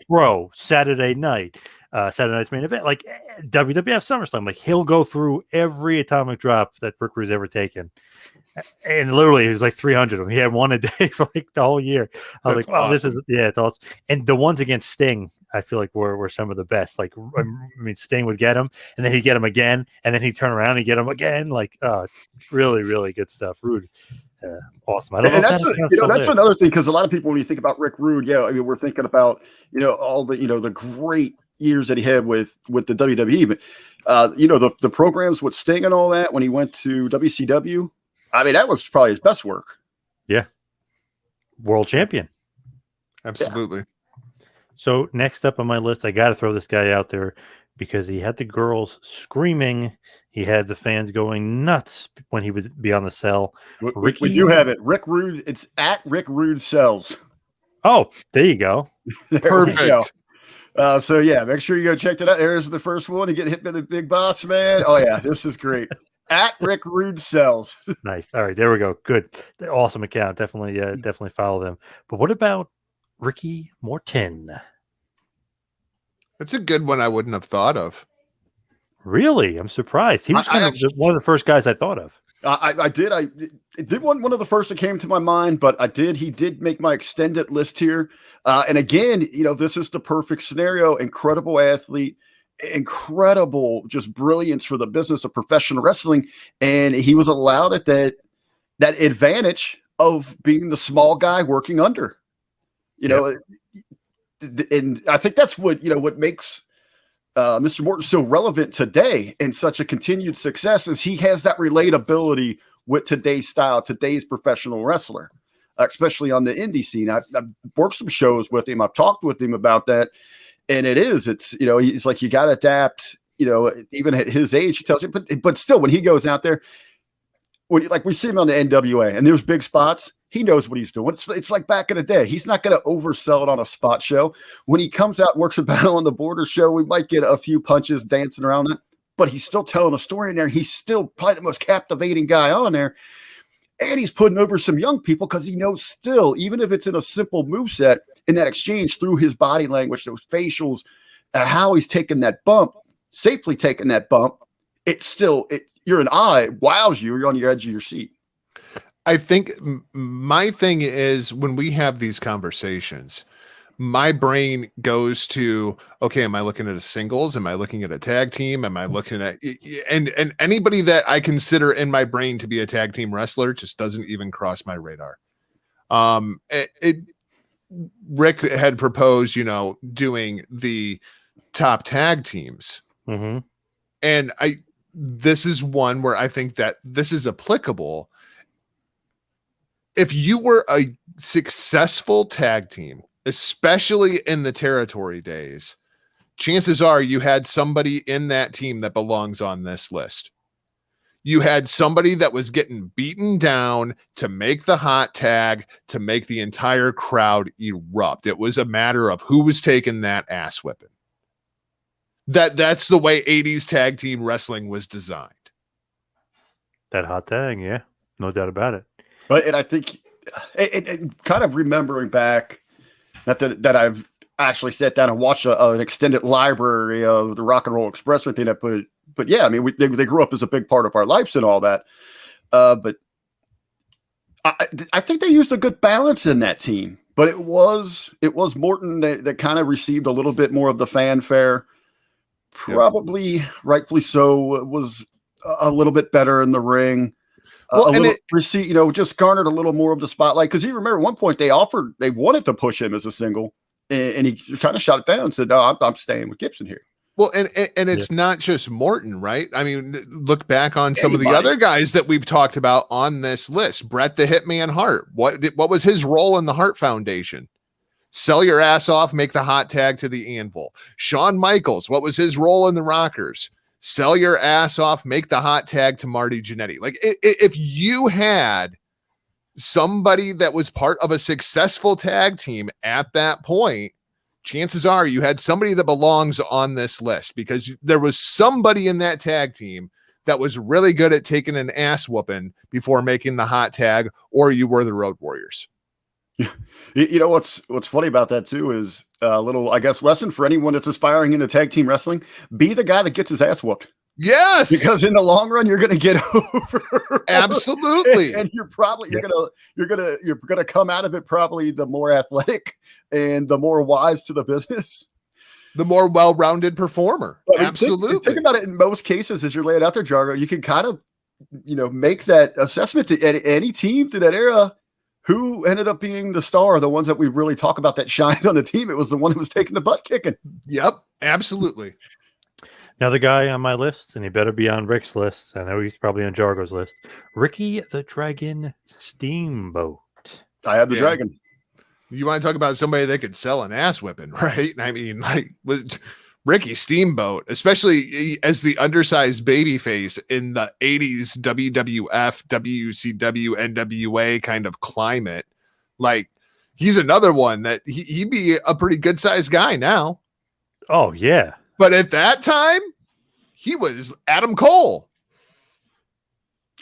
throw Saturday night, Saturday night's main event, like WWF SummerSlam. Like he'll go through every atomic drop that Brickrey's ever taken. And literally, it was like 300 of them. He had one a day for like the whole year. I was That's like, "Wow, awesome. this is it's awesome." And the ones against Sting, I feel like were some of the best. Like, I mean, Sting would get him, and then he'd get him again, and then he'd turn around and get him again. Like, really, really good stuff. Rude, awesome. I don't know And if that's that's there. another thing, because a lot of people, when you think about Rick Rude, I mean, we're thinking about all the the great years that he had with the WWE, but the programs with Sting and all that when he went to WCW. I mean, that was probably his best work. Yeah, world champion. Absolutely. So next up on my list, I got to throw this guy out there because he had the girls screaming. He had the fans going nuts when he would be on the cell. We do have it. Rick Rude. It's at Rick Rude Sells. Oh, there you go. Perfect. So yeah, make sure you go check that out. There's the first one. You get hit by the big boss man. Oh yeah, this is great. At Rick Rude Sells. Nice. All right, there we go. Good. Awesome account. Definitely follow them. But what about Ricky Morton? That's a good one I wouldn't have thought of. Really? I'm surprised. He was one of the first guys I thought of. I did one of the first that came to my mind, but he did make my extended list here. And again, this is the perfect scenario. Incredible athlete, incredible, just brilliance for the business of professional wrestling. And he was allowed at that advantage of being the small guy working under, and I think that's what makes Mr. Morton so relevant today and such a continued success is he has that relatability with today's style, today's professional wrestler, especially on the indie scene. I've worked some shows with him. I've talked with him about that. And it's he's like, you got to adapt, even at his age, he tells you, but still, when he goes out there, we see him on the NWA and there's big spots, he knows what he's doing. It's like back in the day. He's not going to oversell it on a spot show. When he comes out and works a Battle on the Border show, we might get a few punches dancing around it, but he's still telling a story in there. He's still probably the most captivating guy on there. And he's putting over some young people because he knows still, even if it's in a simple moveset, in that exchange through his body language, those facials, how he's taking that bump, safely taking that bump, you're an eye, wows you, you're on your edge of your seat. I think my thing is when we have these conversations, my brain goes to, okay, am I looking at a singles? Am I looking at a tag team? Am I looking at, and anybody that I consider in my brain to be a tag team wrestler just doesn't even cross my radar. Rick had proposed, doing the top tag teams. Mm-hmm. And this is one where I think that this is applicable. If you were a successful tag team, especially in the territory days, chances are you had somebody in that team that belongs on this list. You had somebody that was getting beaten down to make the hot tag, to make the entire crowd erupt. It was a matter of who was taking that ass whipping. That's the way 80s tag team wrestling was designed. That hot tag, yeah, no doubt about it. But and I think it kind of remembering back, not that I've actually sat down and watched an extended library of the Rock and Roll Express or anything that, but yeah, I mean, they grew up as a big part of our lives and all that. But I think they used a good balance in that team. But it was Morton that kind of received a little bit more of the fanfare. Probably rightfully so. Was a little bit better in the ring. Well, just garnered a little more of the spotlight because you remember at one point they wanted to push him as a single, and he kind of shot it down and said, "No, I'm staying with Gibson here." Well, and it's not just Morton, right? I mean, look back on some of the other guys that we've talked about on this list. Bret the Hitman Hart. What was his role in the Hart Foundation? Sell your ass off, make the hot tag to the Anvil. Shawn Michaels. What was his role in the Rockers? Sell your ass off, make the hot tag to Marty Jannetty. Like if you had somebody that was part of a successful tag team at that point, chances are you had somebody that belongs on this list because there was somebody in that tag team that was really good at taking an ass whooping before making the hot tag, or you were the Road Warriors. You know what's funny about that too is a little, I guess, lesson for anyone that's aspiring into tag team wrestling: be the guy that gets his ass whooped. Yes, because in the long run, you're going to get over. Absolutely, and you're gonna come out of it probably the more athletic and the more wise to the business, the more well-rounded performer. Absolutely. Think about it. In most cases, as you're laying out there, Jargo, you can kind of, make that assessment to any team to that era. Who ended up being the star? The ones that we really talk about that shined on the team. It was the one who was taking the butt kicking. Yep, absolutely. Now the guy on my list, and he better be on Rick's list. I know he's probably on Jargo's list. Ricky the Dragon Steamboat. I have the Dragon. You want to talk about somebody that could sell an ass whipping, right? I mean, was Ricky Steamboat, especially as the undersized baby face in the 80s WWF, WCW, NWA kind of climate. He's another one that he'd be a pretty good sized guy now. Oh, yeah. But at that time, he was Adam Cole.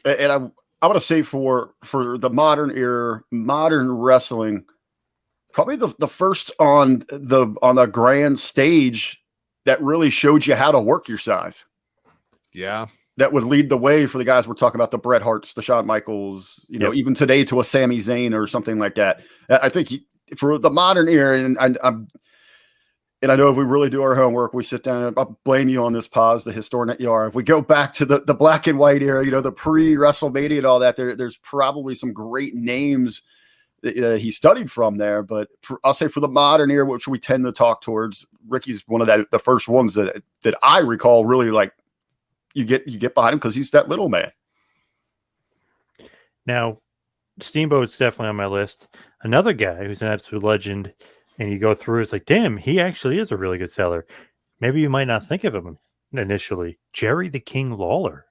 And I want to say for the modern era, modern wrestling, probably the first on the grand stage that really showed you how to work your size. Yeah. That would lead the way for the guys we're talking about, the Bret Harts, the Shawn Michaels, even today to a Sami Zayn or something like that. I think for the modern era, and I know if we really do our homework, we sit down, and I'll blame you on this, Paz, the historian that you are. If we go back to the black and white era, the pre-WrestleMania and all that, there's probably some great names that he studied from there. But I'll say for the modern era, which we tend to talk towards, Ricky's one of the first ones that I recall really you get behind him because he's that little man. Now, Steamboat's definitely on my list. Another guy who's an absolute legend, and you go through, it's like, damn, he actually is a really good seller. Maybe you might not think of him initially. Jerry the King Lawler.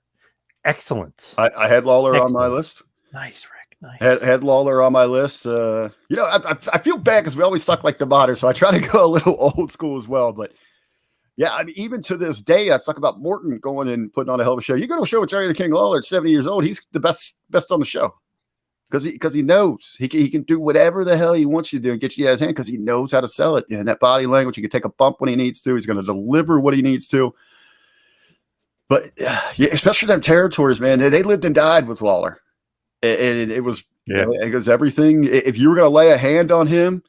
Excellent. I had Lawler on my list. Nice, Rick. Nice. Had Lawler on my list. I feel bad because we always talk like the modern, so I try to go a little old school as well. But yeah, I mean, even to this day, I talk about Morton going and putting on a hell of a show. You go to a show with Jerry the King Lawler at 70 years old, he's the best on the show because he knows he can do whatever the hell he wants you to do and get you out of his hand because he knows how to sell it. And that body language, he can take a bump when he needs to. He's going to deliver what he needs to. But yeah, especially them territories, man, they lived and died with Lawler. And it was, it was everything. If you were going to lay a hand on him,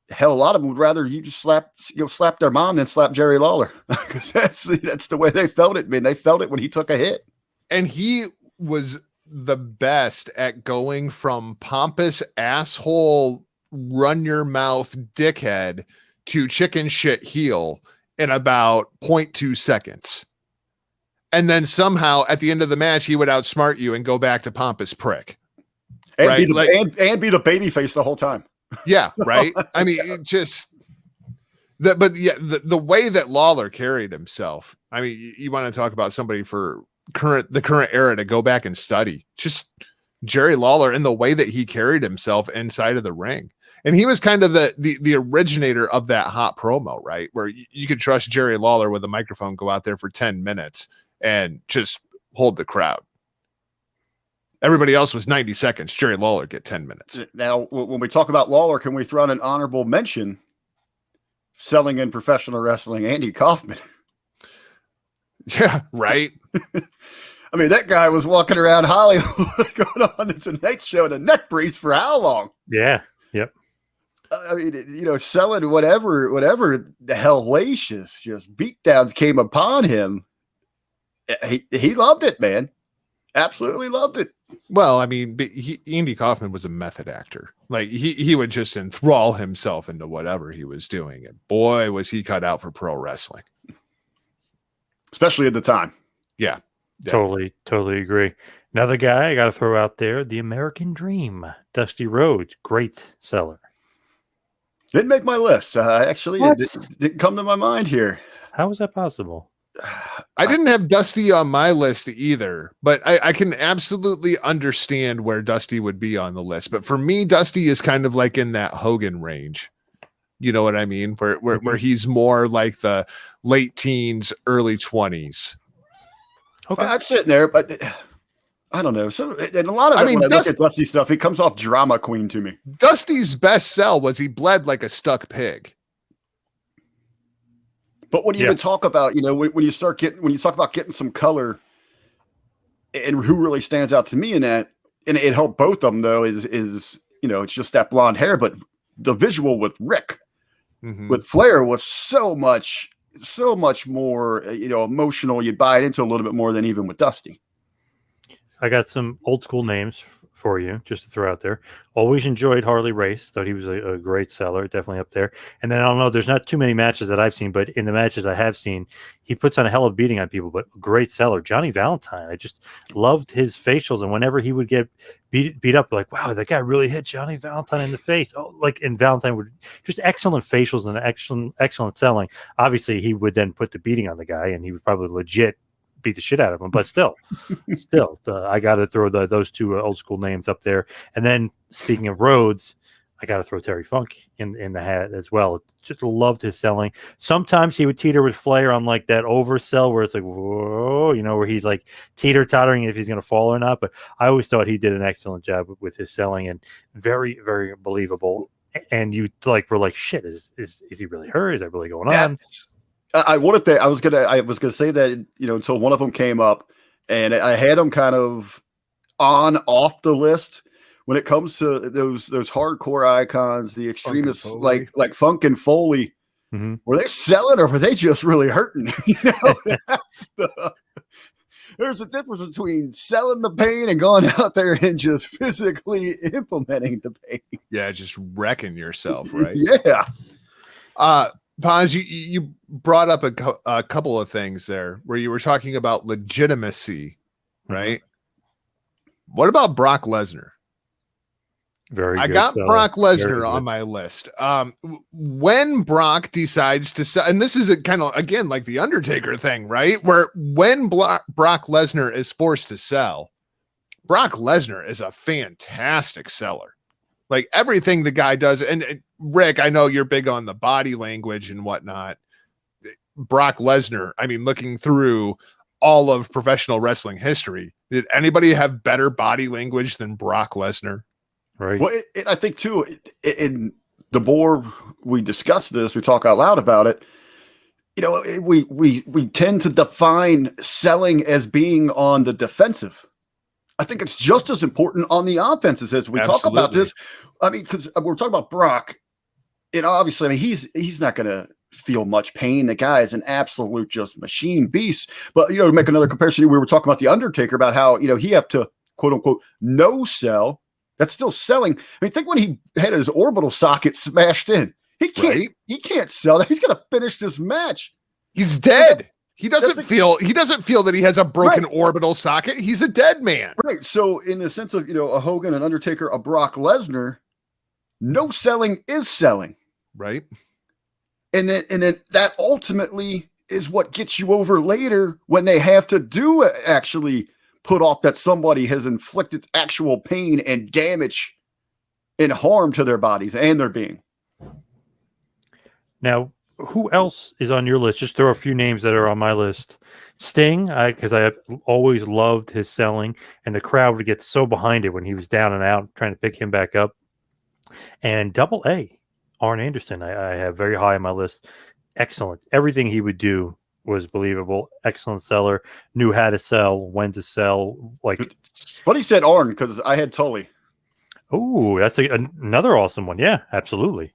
hell, a lot of them would rather you just slap their mom than slap Jerry Lawler because that's the way they felt it, man. They felt it when he took a hit. And he was the best at going from pompous asshole, run your mouth dickhead to chicken shit heel in about 0.2 seconds. And then somehow at the end of the match, he would outsmart you and go back to pompous prick. And, right? be the baby face the whole time. Yeah, right. I mean, it just the way that Lawler carried himself. I mean, you want to talk about somebody for the current era to go back and study. Just Jerry Lawler and the way that he carried himself inside of the ring. And he was kind of the originator of that hot promo, right? Where you could trust Jerry Lawler with a microphone, go out there for 10 minutes and just hold the crowd. Everybody else was 90 seconds. Jerry Lawler get 10 minutes. Now, when we talk about Lawler, can we throw in an honorable mention? Selling in professional wrestling, Andy Kaufman. Yeah, right. I mean, that guy was walking around Hollywood going on the Tonight Show in a neck brace for how long? Yeah. Yep. I mean, selling whatever the hellacious just beatdowns came upon him. He loved it, man. Absolutely loved it. Well, I mean, Andy Kaufman was a method actor. Like he would just enthrall himself into whatever he was doing. And boy, was he cut out for pro wrestling. Especially at the time. Yeah. Totally agree. Another guy I got to throw out there, the American Dream, Dusty Rhodes, great seller. Didn't make my list. Actually, it didn't come to my mind here. How is that possible? I didn't have Dusty on my list either, but I can absolutely understand where Dusty would be on the list. But for me, Dusty is kind of like in that Hogan range. You know what I mean? Where he's more like the late teens, early 20s. Okay, that's sitting there, but I don't know. So, and a lot of it, when I look at Dusty stuff, he comes off drama queen to me. Dusty's best sell was he bled like a stuck pig. But when you even talk about, when you talk about getting some color, and who really stands out to me in that, and it helped both of them though, is it's just that blonde hair, but the visual with Rick, with Flair was so much more, emotional. You'd buy it into a little bit more than even with Dusty. I got some old school names for you just to throw out there. Always enjoyed Harley Race. Thought he was a great seller, definitely up there. And then I don't know, there's not too many matches that I've seen, but in the matches I have seen, he puts on a hell of a beating on people, but great seller. Johnny Valentine, I just loved his facials. And whenever he would get beat up, like, wow, that guy really hit Johnny Valentine in the face. Oh, like, and Valentine would just excellent facials and excellent selling. Obviously, he would then put the beating on the guy, and he would probably legit beat the shit out of him, but still, I got to throw those two old school names up there. And then speaking of Rhodes, I got to throw Terry Funk in the hat as well. Just loved his selling. Sometimes he would teeter with Flair on like that oversell where it's like, whoa, where he's like teeter-tottering if he's going to fall or not. But I always thought he did an excellent job with his selling and very, very believable. And you were like, shit, is he really hurt? Is that really going on? I was gonna say that until one of them came up, and I had them kind of off the list when it comes to those hardcore icons, the extremists like Funk and Foley. Were they selling or were they just really hurting? There's a difference between selling the pain and going out there and just physically implementing the pain. Yeah, just wrecking yourself, right? Yeah. Paz, you brought up a couple of things there where you were talking about legitimacy, right? What about Brock Lesnar? I got Brock Lesnar on my list. When Brock decides to sell, and this is kind of, again, like the Undertaker thing, right? Where when Brock Lesnar is forced to sell, Brock Lesnar is a fantastic seller. Like everything the guy does. And Rick, I know you're big on the body language and whatnot. Brock Lesnar, I mean, looking through all of professional wrestling history, did anybody have better body language than Brock Lesnar? Right. Well, I think too, in the more we discuss this, we talk out loud about it. We tend to define selling as being on the defensive. I think it's just as important on the offenses as we talk about this. I mean, because we're talking about Brock, and obviously, I mean, he's not going to feel much pain. The guy is an absolute just machine beast. But to make another comparison, we were talking about the Undertaker about how he had to quote unquote no sell. That's still selling. I mean, think when he had his orbital socket smashed in. He can't sell that. He's going to finish this match. He's dead. He doesn't feel that he has a broken orbital socket. He's a dead man. Right. So in the sense of, a Hogan, an Undertaker, a Brock Lesnar, no selling is selling. Right. And then that ultimately is what gets you over later when they have to actually put off that somebody has inflicted actual pain and damage and harm to their bodies and their being. Now, who else is on your list? Just throw a few names that are on my list. Sting, because I always loved his selling, and the crowd would get so behind it when he was down and out, trying to pick him back up. And Double A, Arn Anderson, I have very high on my list. Excellent. Everything he would do was believable. Excellent seller. Knew how to sell, when to sell. But he said Arn because I had Tully. Oh, that's another awesome one. Yeah, absolutely.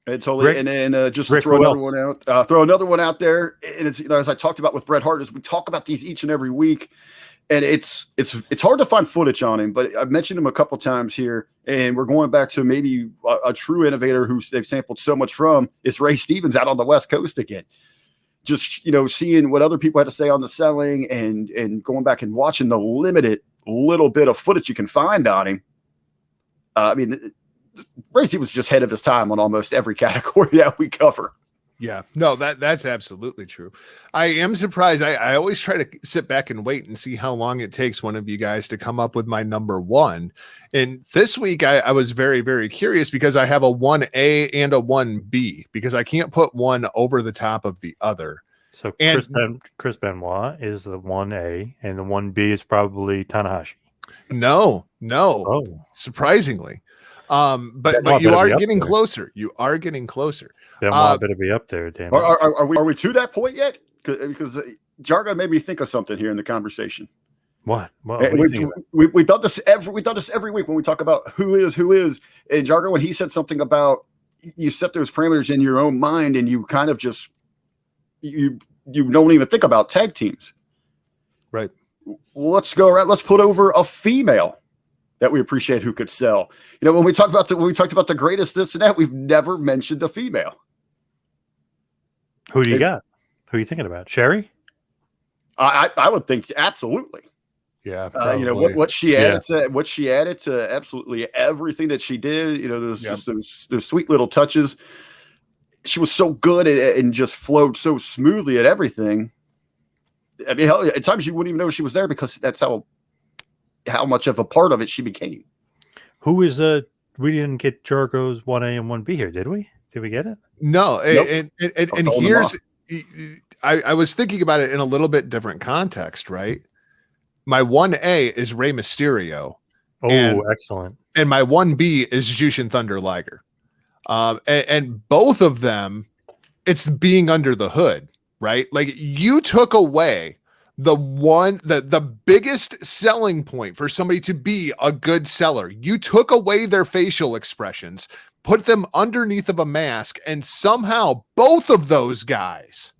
And totally, and then just throw another one out. Throw another one out there, and it's as I talked about with Bret Hart, is we talk about these each and every week, and it's hard to find footage on him. But I've mentioned him a couple times here, and we're going back to maybe a true innovator who they've sampled so much from is Ray Stevens out on the West Coast again. Just seeing what other people had to say on the selling, and going back and watching the limited little bit of footage you can find on him. I mean. Racy was just ahead of his time on almost every category that we cover. Yeah, no, that's absolutely true. I am surprised. I always try to sit back and wait and see how long it takes one of you guys to come up with my number one. And this week I was very, very curious because I have a 1A and a 1B because I can't put one over the top of the other. So And Chris Benoit is the 1A, and the 1B is probably Tanahashi. no, Oh, surprisingly. But Benoit you better are be up getting there. closer. You are getting closer. Benoit better be up there, damn it. Are we to that point yet? Because Jargo made me think of something here in the conversation. What? Well, We've done this every week when we talk about who is, and Jargo, when he said something about you set those parameters in your own mind and you kind of just you don't even think about tag teams. Right. Let's go around. Let's put over a female that we appreciate who could sell. You know, when we talked about the greatest this and that, we've never mentioned a female. Who do you got? Who are you thinking about? Sherry? I would think absolutely. Yeah. You know what she added to absolutely everything that she did. You know, there's just those sweet little touches. She was so good and just flowed so smoothly at everything. I mean, hell, at times you wouldn't even know she was there because that's how much of a part of it she became. Who is we didn't get Jargo's 1A and 1B here, did we? Did we get it? No, nope. and here's I was thinking about it in a little bit different context, right? My 1A is Rey Mysterio. Oh, excellent. And my 1B is Jushin Thunder Liger. And both of them, it's being under the hood, right? Like you took away the biggest selling point for somebody to be a good seller. You took away their facial expressions, put them underneath of a mask, and somehow both of those guys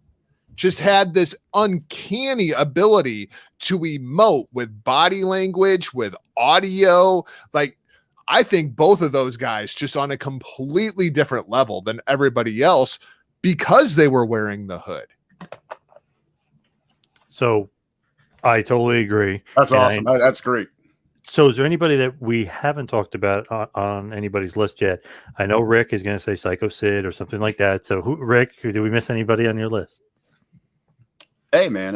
just had this uncanny ability to emote with body language, with audio. Like, I think both of those guys just on a completely different level than everybody else because they were wearing the hood. So I totally agree. That's awesome. That's great. So is there anybody that we haven't talked about on anybody's list yet? I know Rick is going to say Psycho Sid or something like that. So Rick, did we miss anybody on your list? Hey, man,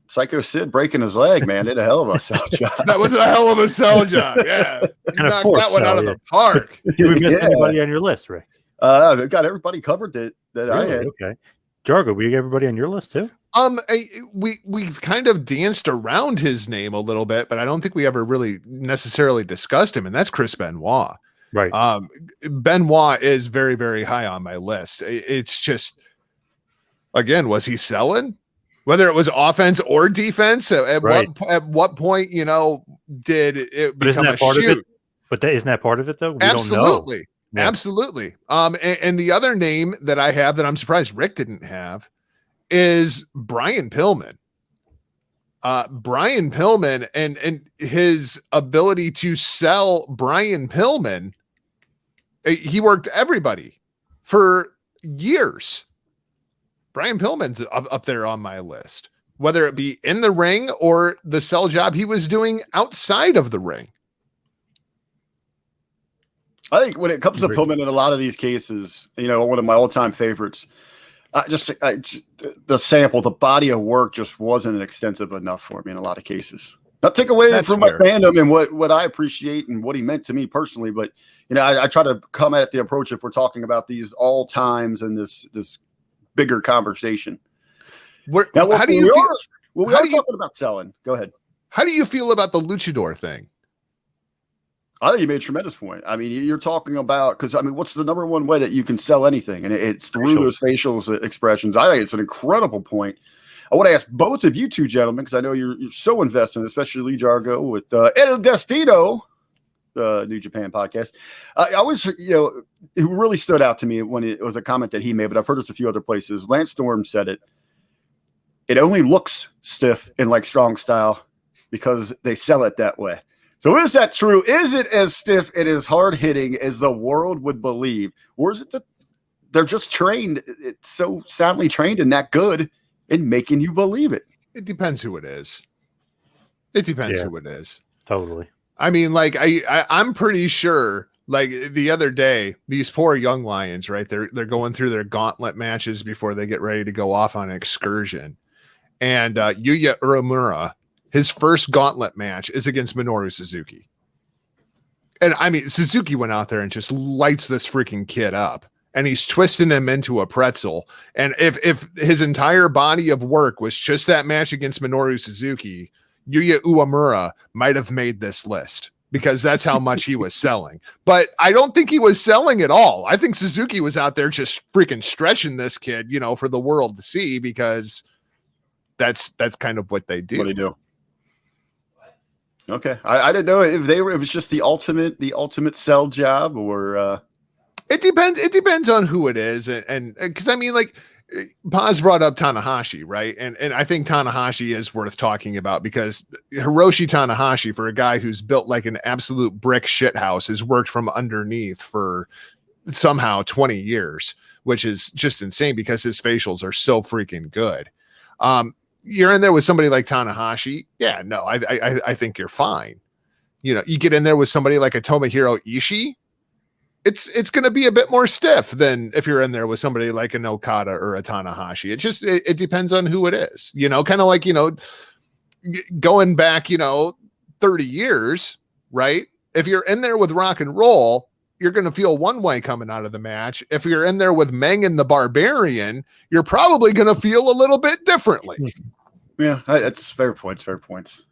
Psycho Sid breaking his leg, man, did a hell of a sell job. That was a hell of a sell job. Yeah. Knocked that one out of the park. Did we miss anybody on your list, Rick? I've got everybody covered that really? I had. Okay. Jargo, we get everybody on your list too? We've kind of danced around his name a little bit, but I don't think we ever really necessarily discussed him, and that's Chris Benoit. Right. Benoit is very, very high on my list. It's just, again, was he selling? Whether it was offense or defense, at what point, you know, did it become a shoot? But isn't that part of it, though? We Absolutely. don't know. Absolutely. And the other name that I have that I'm surprised Rick didn't have is Brian Pillman. Brian Pillman and his ability to sell Brian Pillman. He worked everybody for years. Brian Pillman's up there on my list, whether it be in the ring or the sell job he was doing outside of the ring. I think when it comes to Pillman in a lot of these cases, you know, one of my all-time favorites, the sample, the body of work just wasn't extensive enough for me in a lot of cases. Not take away from my fandom and what I appreciate and what he meant to me personally, but you know, I try to come at the approach if we're talking about these all times and this bigger conversation. How do you feel? We are talking about selling. Go ahead. How do you feel about the luchador thing? I think you made a tremendous point. I mean, you're talking about, because I mean, what's the number one way that you can sell anything? And it's through those facial expressions. I think it's an incredible point. I want to ask both of you two gentlemen, because I know you're so invested, especially Lee Jargo with El Destino, New Japan podcast. I always, you know, it really stood out to me when it was a comment that he made, but I've heard this a few other places. Lance Storm said it. It only looks stiff in like strong style because they sell it that way. So is that true? Is it as stiff and as hard hitting as the world would believe? Or is it that they're just trained, it's so soundly trained and that good in making you believe it? It depends who it is. It depends who it is. Totally. I mean, like I'm pretty sure Like the other day, these poor young lions, right? They're going through their gauntlet matches before they get ready to go off on an excursion. And Yuya Uemura, his first gauntlet match is against Minoru Suzuki. And I mean, Suzuki went out there and just lights this freaking kid up. And he's twisting him into a pretzel. And if his entire body of work was just that match against Minoru Suzuki, Yuya Uemura might have made this list because that's how much he was selling. But I don't think he was selling at all. I think Suzuki was out there just freaking stretching this kid, you know, for the world to see, because that's kind of what they do. What do they do? Okay. I didn't know if it was just the ultimate sell job, or It depends on who it is. And because I mean, like, Paz brought up Tanahashi, right? And I think Tanahashi is worth talking about, because Hiroshi Tanahashi, for a guy who's built like an absolute brick shithouse, has worked from underneath for somehow 20 years, which is just insane because his facials are so freaking good. You're in there with somebody like Tanahashi. Yeah, no, I think you're fine. You know, you get in there with somebody like a Tomohiro Ishii, it's going to be a bit more stiff than if you're in there with somebody like an Okada or a Tanahashi. It depends on who it is, you know, kind of like, you know, going back, you know, 30 years, right? If you're in there with Rock and Roll, you're going to feel one way coming out of the match. If you're in there with Meng and the Barbarian, you're probably going to feel a little bit differently. Yeah, that's fair points.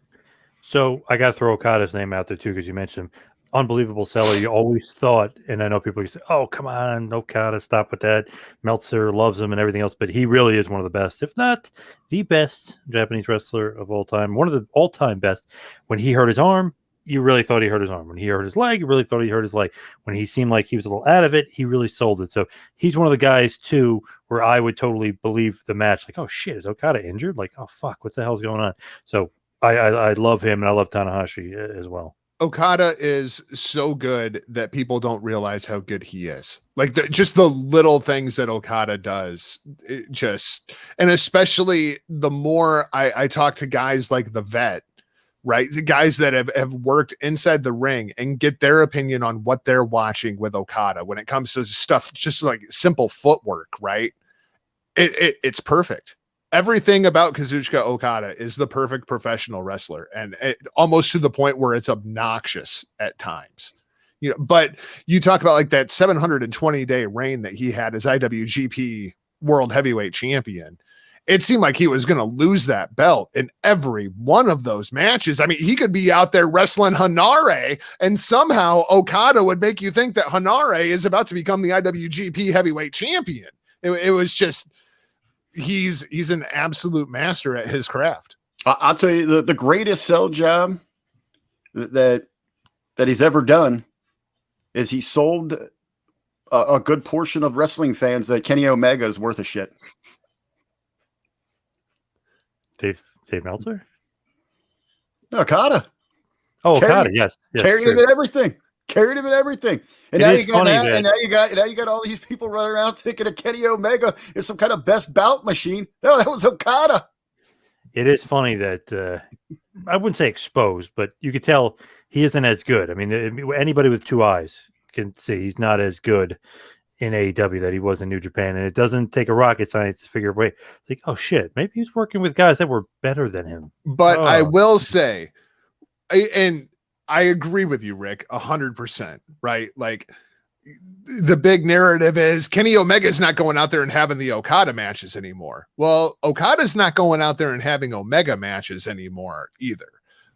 So I got to throw Okada's name out there too, because you mentioned him. Unbelievable seller. You always thought, and I know people say, "Oh, come on, Okada, stop with that." Meltzer loves him and everything else, but he really is one of the best, if not the best, Japanese wrestler of all time. One of the all-time best. When he hurt his arm, you really thought he hurt his arm. When he hurt his leg, you really thought he hurt his leg. When he seemed like he was a little out of it, he really sold it. So he's one of the guys too, where I would totally believe the match. Like, oh shit, is Okada injured? Like, oh fuck, what the hell's going on? So I love him, and I love Tanahashi as well. Okada is so good that people don't realize how good he is. Like just the little things that Okada does, and especially the more I talk to guys like the Vet, right? The guys that have worked inside the ring and get their opinion on what they're watching with Okada when it comes to stuff, just like simple footwork, right? It's perfect. Everything about Kazuchika Okada is the perfect professional wrestler, and almost to the point where it's obnoxious at times. You know, but you talk about like that 720-day reign that he had as IWGP World Heavyweight Champion. It seemed like he was going to lose that belt in every one of those matches. I mean, he could be out there wrestling Hanare, and somehow Okada would make you think that Hanare is about to become the IWGP Heavyweight Champion. It was just... He's an absolute master at his craft. I'll tell you the greatest sell job that he's ever done is he sold a good portion of wrestling fans that Kenny Omega is worth a shit. Dave Meltzer? Okada. Oh, Okada, yes. Carried him in everything. Carried him in everything. And now you got all these people running around thinking of Kenny Omega is some kind of best bout machine. No, that was Okada. It is funny that I wouldn't say exposed, but you could tell he isn't as good. I mean, anybody with two eyes can see he's not as good in AEW that he was in New Japan. And it doesn't take a rocket science to figure out, like, oh shit, maybe he's working with guys that were better than him. But I will say, and I agree with you, Rick, 100%, right? Like, the big narrative is Kenny Omega's not going out there and having the Okada matches anymore. Well, Okada's not going out there and having Omega matches anymore either.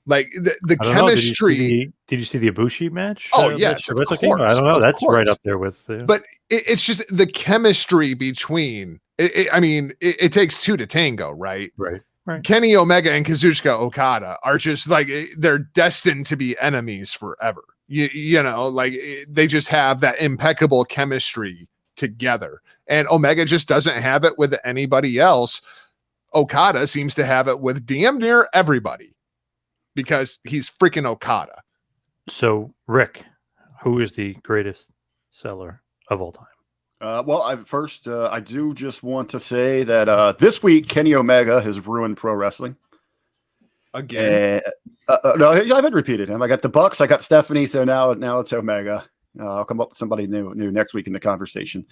Like the chemistry. Did you see the Ibushi match? Oh, yes, of course. I don't know. That's right up there with. But it's just the chemistry between. It takes two to tango, right? Right. Kenny Omega and Kazuchika Okada are just like, they're destined to be enemies forever. You know, like they just have that impeccable chemistry together, and Omega just doesn't have it with anybody else. Okada seems to have it with damn near everybody because he's freaking Okada. So, Rick, who is the greatest seller of all time? I do just want to say that this week Kenny Omega has ruined pro wrestling. Again? No, I haven't repeated him. I got the Bucks, I got Stephanie, so now it's Omega. I'll come up with somebody new next week in the conversation.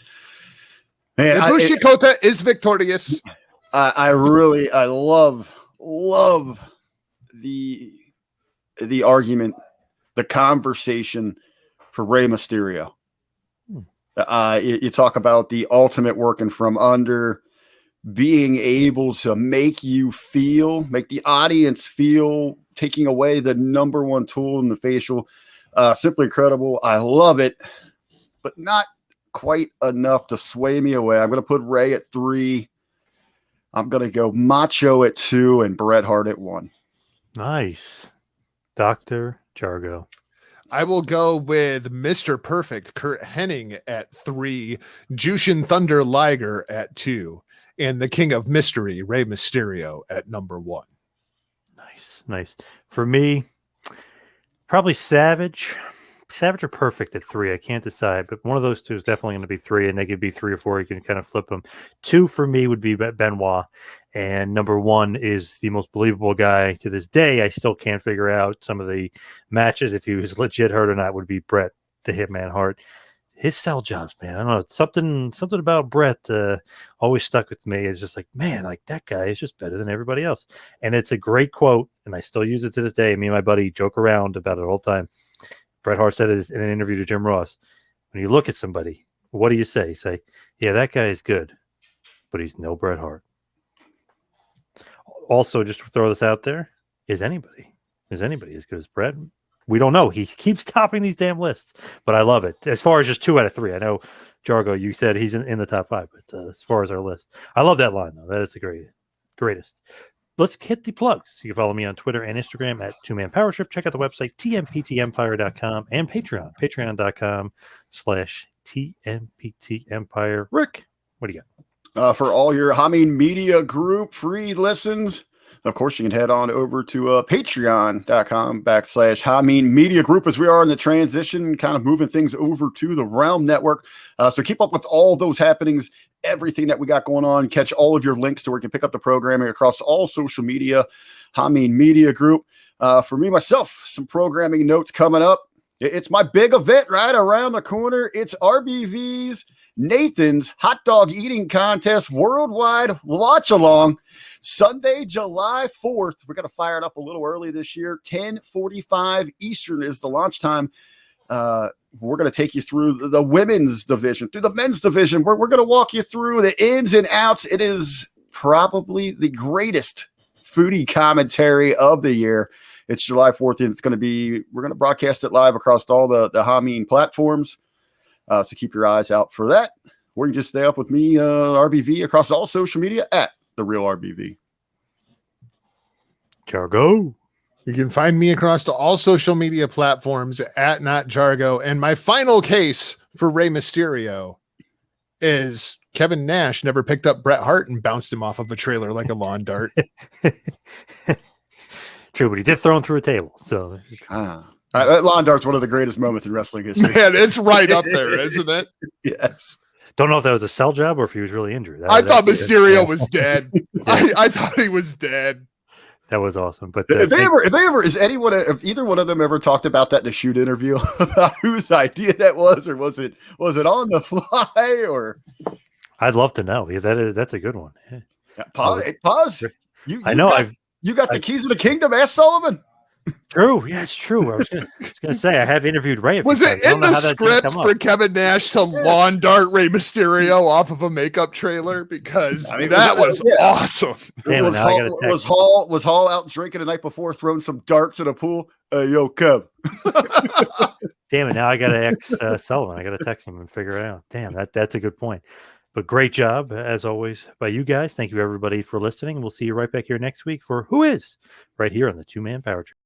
Man, Ibushi Kota is victorious. I love the argument, the conversation for Rey Mysterio. You talk about the ultimate working from under, being able to make the audience feel, taking away the number one tool in the facial. Simply incredible. I love it, but not quite enough to sway me away. I'm going to put Rey at 3. I'm going to go Macho at 2 and Bret Hart at 1. Nice. Dr. Jargo. I will go with Mr. Perfect, Kurt Hennig at 3, Jushin Thunder Liger at 2, and the King of Mystery, Rey Mysterio, at number 1. Nice. For me, probably Savage. Savage or Perfect at 3. I can't decide, but one of those two is definitely going to be 3, and they could be 3 or 4. You can kind of flip them. 2 for me would be Benoit, and number 1 is the most believable guy to this day. I still can't figure out some of the matches, if he was legit hurt or not, would be Bret the Hitman Hart. His sell jobs, man. I don't know. Something about Bret always stuck with me. It's just like, man, like that guy is just better than everybody else. And it's a great quote, and I still use it to this day. Me and my buddy joke around about it all the time. Bret Hart said it in an interview to Jim Ross. When you look at somebody, what do you say? You say, yeah, that guy is good, but he's no Bret Hart. Also, just to throw this out there, is anybody as good as Bret? We don't know. He keeps topping these damn lists, but I love it. As far as just 2 out of 3, I know, Jargo, you said he's in the top 5, but as far as our list, I love that line, though. That is the greatest. Let's hit the plugs. You can follow me on Twitter and Instagram at 2Man Power Trip. Check out the website, tmptempire.com, and patreon.com/tmptempire. Rick, what do you got? For all your Hameen Media Group free listens, of course, you can head on over to patreon.com/Hameen Media Group, as we are in the transition, kind of moving things over to the Realm Network. So keep up with all those happenings, everything that we got going on. Catch all of your links to where you can pick up the programming across all social media, Hameen Media Group. For me, myself, some programming notes coming up. It's my big event right around the corner. It's RBV's Nathan's Hot Dog Eating Contest Worldwide Watch Along, Sunday, July 4th. We're going to fire it up a little early this year. 10:45 Eastern is the launch time. We're going to take you through the women's division, through the men's division. We're going to walk you through the ins and outs. It is probably the greatest foodie commentary of the year. It's July 4th, and we're going to broadcast it live across all the Hameen platforms. So keep your eyes out for that. Or you can just stay up with me, RBV, across all social media at The Real RBV. Jargo. You can find me across to all social media platforms at Not Jargo. And my final case for Rey Mysterio is Kevin Nash never picked up Bret Hart and bounced him off of a trailer like a lawn dart. True, but he did throw him through a table. So that lawn dart's one of the greatest moments in wrestling history. Man, it's right up there, isn't it? Yes. Don't know if that was a sell job or if he was really injured. I thought Mysterio was dead. I thought he was dead. That was awesome. But if either one of them ever talked about that in a shoot interview about whose idea that was, or was it on the fly, or I'd love to know. Yeah, that's a good one. Yeah. Pause. You got the keys of the kingdom, ask Sullivan. True. Yeah, it's true. I was gonna say I have interviewed Ray. Was it in the script for Kevin Nash to lawn dart Rey Mysterio off of a makeup trailer? Because that was awesome. Damn, was Hall out drinking the night before, throwing some darts in a pool? Yo, Kev. Damn it! Now I got to ask Sullivan. I got to text him and figure it out. Damn, that's a good point. But great job, as always, by you guys. Thank you, everybody, for listening. We'll see you right back here next week for Who Is, right here on the 2Man Power Trip.